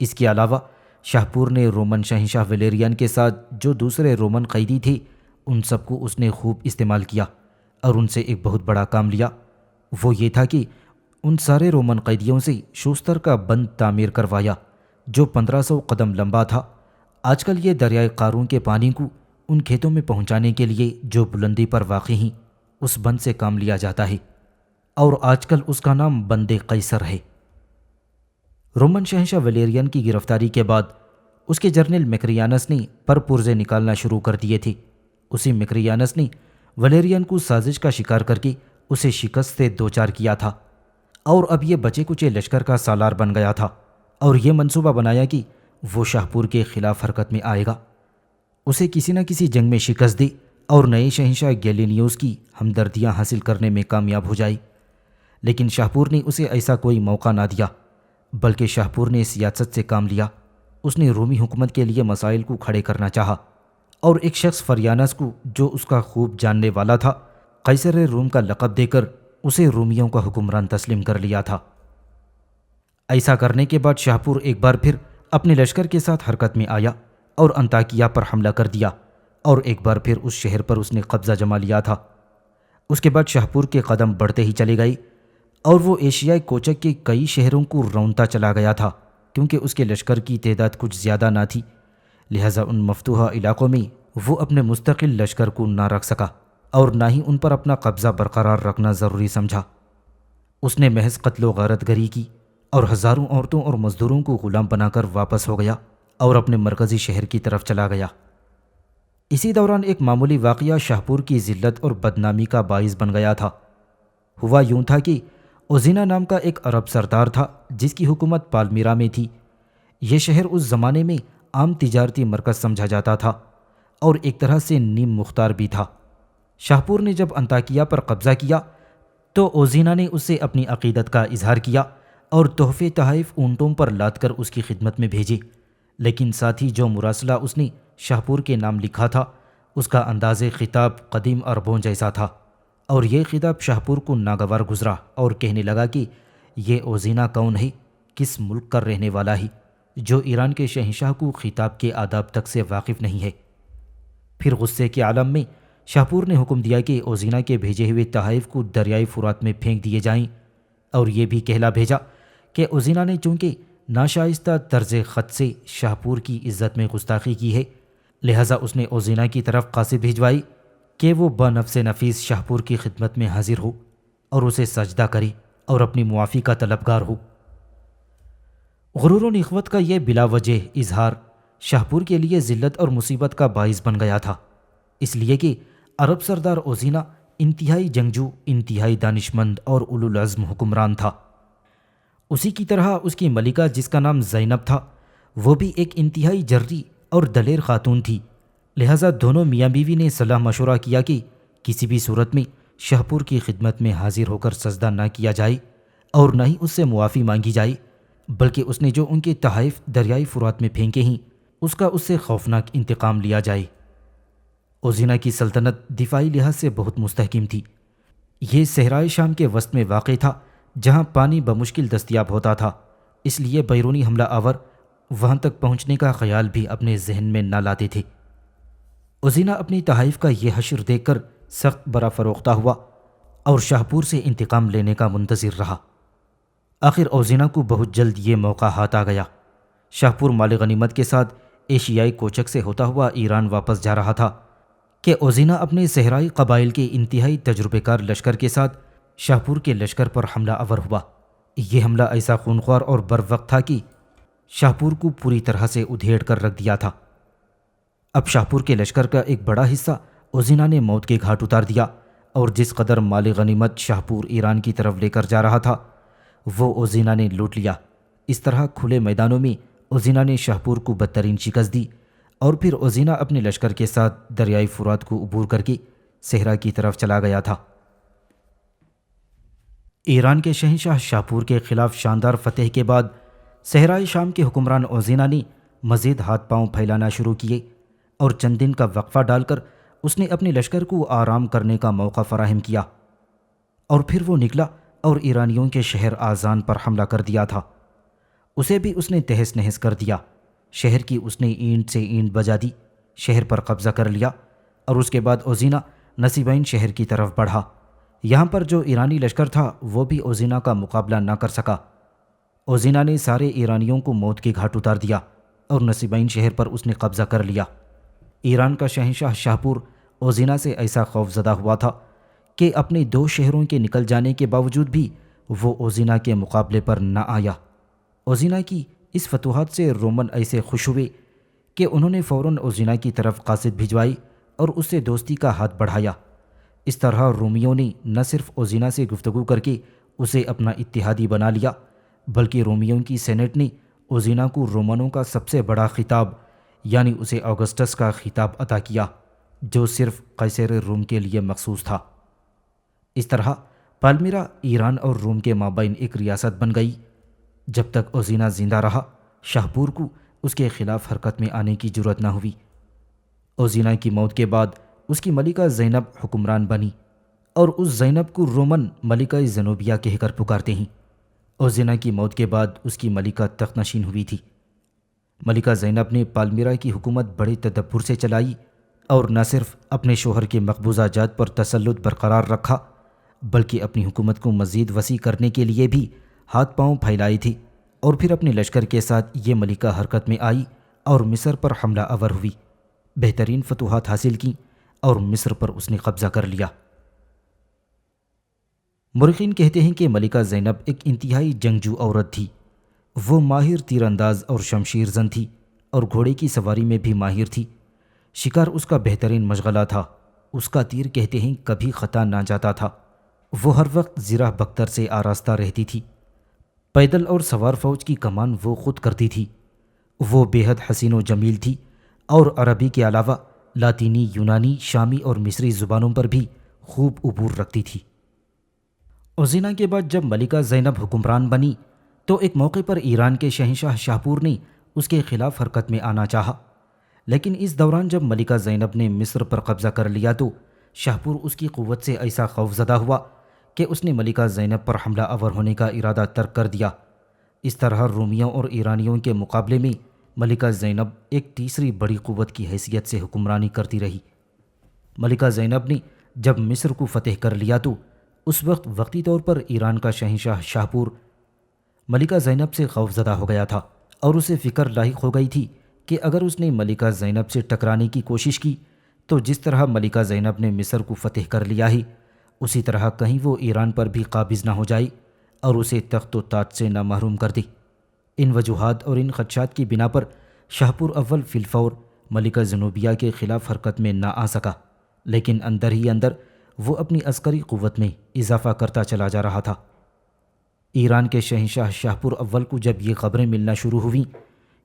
اس کے علاوہ شاہپور نے رومن شہنشاہ ویلیرین کے ساتھ جو دوسرے رومن قیدی تھے ان سب کو اس نے خوب استعمال کیا اور ان سے ایک بہت بڑا کام لیا۔ وہ یہ تھا کہ ان سارے رومن قیدیوں سے شوستر کا بند تعمیر کروایا جو 1500 قدم لمبا تھا۔ آج کل یہ دریائے قارون کے پانی کو ان کھیتوں میں پہنچانے کے لیے جو بلندی پر واقع ہیں اس بند سے کام لیا جاتا ہے، اور آج کل اس کا نام بند قیصر ہے۔ رومن شہنشاہ ویلیرین کی گرفتاری کے بعد اس کے جرنیل میکریانس نے پرپرزے نکالنا شروع کر دیے تھے۔ اسی میکریانس نے ویلیرین کو سازش کا شکار کر کے اسے شکست سے دوچار کیا تھا، اور اب یہ بچے کچے لشکر کا سالار بن گیا تھا اور یہ منصوبہ بنایا کہ وہ شاہپور کے خلاف حرکت میں آئے گا، اسے کسی نہ کسی جنگ میں شکست دے اور نئے شہنشاہ گیلینیوس کی ہمدردیاں حاصل کرنے میں کامیاب ہو جائے۔ لیکن شاہپور نے اسے ایسا کوئی موقع نہ دیا، بلکہ شاہپور نے سیاست سے کام لیا۔ اس نے رومی حکومت کے لیے مسائل کو کھڑے کرنا چاہا، اور ایک شخص فریانس کو جو اس کا خوب جاننے والا تھا قیصر روم کا لقب دے کر اسے رومیوں کا حکمران تسلیم کر لیا تھا۔ ایسا کرنے کے بعد شاہپور ایک بار پھر اپنے لشکر کے ساتھ حرکت میں آیا اور انطاکیہ پر حملہ کر دیا، اور ایک بار پھر اس شہر پر اس نے قبضہ جما لیا تھا۔ اس کے بعد شاہپور کے قدم بڑھتے ہی چلے گئے اور وہ ایشیائی کوچک کے کئی شہروں کو رونتا چلا گیا تھا، کیونکہ اس کے لشکر کی تعداد کچھ زیادہ نہ تھی، لہٰذا ان مفتوحہ علاقوں میں وہ اپنے مستقل لشکر کو نہ رکھ سکا اور نہ ہی ان پر اپنا قبضہ برقرار رکھنا ضروری سمجھا۔ اس نے محض قتل و غارت گری کی اور ہزاروں عورتوں اور مزدوروں کو غلام بنا کر واپس ہو گیا اور اپنے مرکزی شہر کی طرف چلا گیا۔ اسی دوران ایک معمولی واقعہ شاہپور کی ذلت اور بدنامی کا باعث بن گیا تھا۔ ہوا یوں تھا کہ اوزینا نام کا ایک عرب سردار تھا جس کی حکومت پالمیرا میں تھی۔ یہ شہر اس زمانے میں عام تجارتی مرکز سمجھا جاتا تھا اور ایک طرح سے نیم مختار بھی تھا۔ شاہپور نے جب انطاکیہ پر قبضہ کیا تو اوزینا نے اس سے اپنی عقیدت کا اظہار کیا اور تحفے تحائف اونٹوں پر لاد کر اس کی خدمت میں بھیجے، لیکن ساتھ ہی جو مراسلہ اس نے شاہپور کے نام لکھا تھا اس کا انداز خطاب قدیم عربوں جیسا تھا، اور یہ خطاب شاہپور کو ناگوار گزرا اور کہنے لگا کہ یہ اوزینا کون ہے، کس ملک کا رہنے والا ہے جو ایران کے شہنشاہ کو خطاب کے آداب تک سے واقف نہیں ہے۔ پھر غصے کے عالم میں شاہپور نے حکم دیا کہ اوزینا کے بھیجے ہوئے تحائف کو دریائے فرات میں پھینک دیے جائیں، اور یہ بھی کہلا بھیجا کہ اوزینا نے چونکہ ناشائستہ طرز خط سے شاہپور کی عزت میں گستاخی کی ہے، لہٰذا اس نے اوزینا کی طرف قاصد بھجوائی کہ وہ بنفس نفیس شاہپور کی خدمت میں حاضر ہو اور اسے سجدہ کرے اور اپنی معافی کا طلبگار ہو۔ غرور و نخوت کا یہ بلا وجہ اظہار شاہپور کے لیے ذلت اور مصیبت کا باعث بن گیا تھا، اس لیے کہ عرب سردار اوزینا انتہائی جنگجو، انتہائی دانشمند اور اولو العزم حکمران تھا۔ اسی کی طرح اس کی ملکہ جس کا نام زینب تھا وہ بھی ایک انتہائی جری اور دلیر خاتون تھی، لہٰذا دونوں میاں بیوی نے صلاح مشورہ کیا کہ کسی بھی صورت میں شاہپور کی خدمت میں حاضر ہو کر سجدہ نہ کیا جائے اور نہ ہی اس سے معافی مانگی جائے، بلکہ اس نے جو ان کے تحائف دریائے فرات میں پھینکے ہیں اس کا اس سے خوفناک انتقام لیا جائے۔ اوزینا کی سلطنت دفاعی لحاظ سے بہت مستحکم تھی۔ یہ صحرائے شام کے وسط میں واقع تھا جہاں پانی بمشکل دستیاب ہوتا تھا، اس لیے بیرونی حملہ آور وہاں تک پہنچنے کا خیال بھی اپنے ذہن میں نہ لاتے تھے۔ اوزینا اپنی تحائف کا یہ حشر دیکھ کر سخت برا فروختہ ہوا اور شاہپور سے انتقام لینے کا منتظر رہا۔ آخر اوزینا کو بہت جلد یہ موقع ہاتھ آ گیا۔ شاہپور مال غنیمت کے ساتھ ایشیائی کوچک سے ہوتا ہوا ایران واپس جا رہا تھا کہ اوزینا اپنے صحرائی قبائل کے انتہائی تجربے کار لشکر کے ساتھ شاہپور کے لشکر پر حملہ آور ہوا۔ یہ حملہ ایسا خونخوار اور بروقت تھا کہ شاہپور کو پوری طرح سے ادھیڑ کر رکھ دیا تھا۔ اب شاہپور کے لشکر کا ایک بڑا حصہ اوزینا نے موت کے گھاٹ اتار دیا، اور جس قدر مال غنیمت شاہپور ایران کی طرف لے کر جا رہا تھا وہ اوزینا نے لوٹ لیا۔ اس طرح کھلے میدانوں میں اوزینا نے شاہپور کو بدترین شکست دی، اور پھر اوزینا اپنے لشکر کے ساتھ دریائے فرات کو عبور کر کے صحرا کی طرف چلا گیا تھا۔ ایران کے شہنشاہ شاہپور کے خلاف شاندار فتح کے بعد صحرائے شام کے حکمران اوزینا نے مزید ہاتھ پاؤں پھیلانا شروع کیے، اور چند دن کا وقفہ ڈال کر اس نے اپنے لشکر کو آرام کرنے کا موقع فراہم کیا، اور پھر وہ نکلا اور ایرانیوں کے شہر آذان پر حملہ کر دیا تھا۔ اسے بھی اس نے تہس نہس کر دیا۔ شہر کی اس نے اینٹ سے اینٹ بجا دی، شہر پر قبضہ کر لیا، اور اس کے بعد اوزینا نصیبین شہر کی طرف بڑھا یہاں پر جو ایرانی لشکر تھا وہ بھی اوزینا کا مقابلہ نہ کر سکا۔ اوزینا نے سارے ایرانیوں کو موت کے گھاٹ اتار دیا اور نصیبین شہر پر اس نے قبضہ کر لیا۔ ایران کا شہنشاہ شاہپور اوزینا سے ایسا خوف زدہ ہوا تھا کہ اپنے 2 شہروں کے نکل جانے کے باوجود بھی وہ اوزینا کے مقابلے پر نہ آیا۔ اوزینا کی اس فتوحات سے رومن ایسے خوش ہوئے کہ انہوں نے فوراً اوزینا کی طرف قاصد بھجوائی اور اس سے دوستی کا ہاتھ بڑھایا۔ اس طرح رومیوں نے نہ صرف اوزینا سے گفتگو کر کے اسے اپنا اتحادی بنا لیا، بلکہ رومیوں کی سینٹ نے اوزینا کو رومنوں کا سب سے بڑا خطاب یعنی اسے آگسٹس کا خطاب عطا کیا، جو صرف قیصر روم کے لیے مخصوص تھا۔ اس طرح پالمیرا ایران اور روم کے مابین ایک ریاست بن گئی۔ جب تک اوزینا زندہ رہا، شاہپور کو اس کے خلاف حرکت میں آنے کی جرأت نہ ہوئی۔ اوزینا کی موت کے بعد اس کی ملکہ زینب حکمران بنی، اور اس زینب کو رومن ملکہ زنوبیہ کہہ کر پکارتے ہیں۔ اوزینا کی موت کے بعد اس کی ملکہ تخت نشین ہوئی تھی۔ ملکہ زینب نے پالمیرا کی حکومت بڑے تدبر سے چلائی اور نہ صرف اپنے شوہر کے مقبوضہ جات پر تسلط برقرار رکھا، بلکہ اپنی حکومت کو مزید وسیع کرنے کے لیے بھی ہاتھ پاؤں پھیلائی تھی، اور پھر اپنے لشکر کے ساتھ یہ ملکہ حرکت میں آئی اور مصر پر حملہ آور ہوئی، بہترین فتوحات حاصل کیں اور مصر پر اس نے قبضہ کر لیا۔ مورخین کہتے ہیں کہ ملکہ زینب ایک انتہائی جنگجو عورت تھی۔ وہ ماہر تیر انداز اور شمشیر زن تھی اور گھوڑے کی سواری میں بھی ماہر تھی۔ شکار اس کا بہترین مشغلہ تھا۔ اس کا تیر کہتے ہیں کبھی خطا نہ جاتا تھا۔ وہ ہر وقت زرہ بختر سے آراستہ رہتی تھی۔ پیدل اور سوار فوج کی کمان وہ خود کرتی تھی۔ وہ بے حد حسین و جمیل تھی اور عربی کے علاوہ لاطینی، یونانی، شامی اور مصری زبانوں پر بھی خوب عبور رکھتی تھی۔ اوزینا کے بعد جب ملکہ زینب حکمران بنی تو ایک موقع پر ایران کے شہنشاہ شاہپور نے اس کے خلاف حرکت میں آنا چاہا، لیکن اس دوران جب ملکہ زینب نے مصر پر قبضہ کر لیا تو شاہپور اس کی قوت سے ایسا خوف زدہ ہوا کہ اس نے ملکہ زینب پر حملہ آور ہونے کا ارادہ ترک کر دیا۔ اس طرح رومیوں اور ایرانیوں کے مقابلے میں ملکہ زینب ایک تیسری بڑی قوت کی حیثیت سے حکمرانی کرتی رہی۔ ملکہ زینب نے جب مصر کو فتح کر لیا تو اس وقت وقتی طور پر ایران کا شہنشاہ شاہپور ملکہ زینب سے خوف زدہ ہو گیا تھا، اور اسے فکر لاحق ہو گئی تھی کہ اگر اس نے ملکہ زینب سے ٹکرانے کی کوشش کی تو جس طرح ملکہ زینب نے مصر کو فتح کر لیا ہے، اسی طرح کہیں وہ ایران پر بھی قابض نہ ہو جائے اور اسے تخت و تاج سے نہ محروم کر دے۔ ان وجوہات اور ان خدشات کی بنا پر شاہپور اول فی الفور ملکہ زنوبیہ کے خلاف حرکت میں نہ آ سکا، لیکن اندر ہی اندر وہ اپنی عسکری قوت میں اضافہ کرتا چلا جا رہا تھا۔ ایران کے شہنشاہ شاہپور اول کو جب یہ خبریں ملنا شروع ہوئیں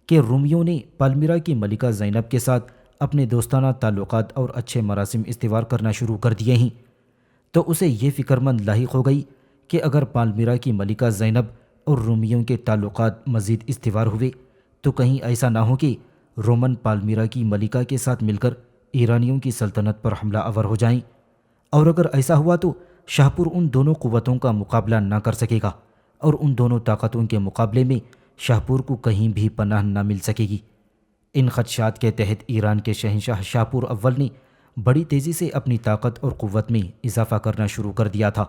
کہ رومیوں نے پالمیرا کی ملکہ زینب کے ساتھ اپنے دوستانہ تعلقات اور اچھے مراسم استوار کرنا شروع کر دیے ہیں، تو اسے یہ فکر مند لاحق ہو گئی کہ اگر پالمیرا کی ملکہ زینب اور رومیوں کے تعلقات مزید استوار ہوئے تو کہیں ایسا نہ ہو کہ رومن پالمیرا کی ملکہ کے ساتھ مل کر ایرانیوں کی سلطنت پر حملہ آور ہو جائیں، اور اگر ایسا ہوا تو شاہپور ان دونوں قوتوں کا مقابلہ نہ کر سکے گا اور ان دونوں طاقتوں کے مقابلے میں شاہپور کو کہیں بھی پناہ نہ مل سکے گی۔ ان خدشات کے تحت ایران کے شہنشاہ شاہپور اول نے بڑی تیزی سے اپنی طاقت اور قوت میں اضافہ کرنا شروع کر دیا تھا۔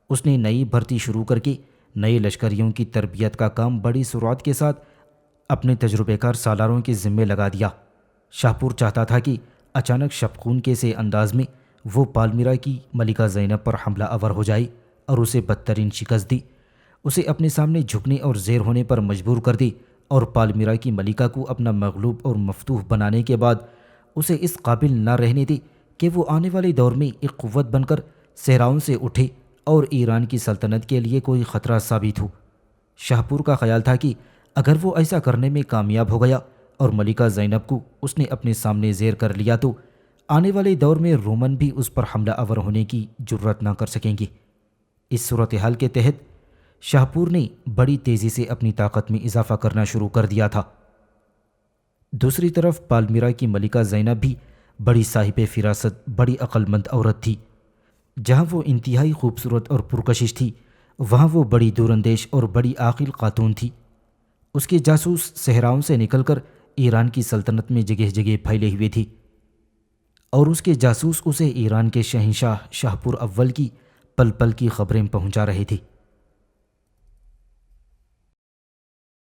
اس نے نئی بھرتی شروع کر کے نئے لشکریوں کی تربیت کا کام بڑی سرعت کے ساتھ اپنے تجربے کار سالاروں کے ذمے لگا دیا۔ شاہپور چاہتا تھا کہ اچانک شبخون کے سے انداز میں وہ پالمیرا کی ملکہ زینب پر حملہ آور ہو جائے اور اسے بدترین شکست دی، اسے اپنے سامنے جھکنے اور زیر ہونے پر مجبور کر دے، اور پالمیرا کی ملکہ کو اپنا مغلوب اور مفتوح بنانے کے بعد اسے اس قابل نہ رہنے دے کہ وہ آنے والے دور میں ایک قوت بن کر صحراؤں سے اٹھے اور ایران کی سلطنت کے لیے کوئی خطرہ ثابت ہو۔ شاہپور کا خیال تھا کہ اگر وہ ایسا کرنے میں کامیاب ہو گیا اور ملکہ زینب کو اس نے اپنے سامنے زیر کر لیا تو آنے والے دور میں رومن بھی اس پر حملہ آور ہونے کی جرأت نہ کر سکیں گے۔ اس صورتحال کے تحت شاہپور نے بڑی تیزی سے اپنی طاقت میں اضافہ کرنا شروع کر دیا تھا۔ دوسری طرف پالمیرا کی ملکہ زینب بھی بڑی صاحب فراست، بڑی عقل مند عورت تھی۔ جہاں وہ انتہائی خوبصورت اور پرکشش تھی، وہاں وہ بڑی دور اندیش اور بڑی عاقل خاتون تھی۔ اس کے جاسوس صحراؤں سے نکل کر ایران کی سلطنت میں جگہ جگہ پھیلے ہوئے تھے، اور اس کے جاسوس اسے ایران کے شہنشاہ شاہپور اول کی پل پل کی خبریں پہنچا رہی تھی۔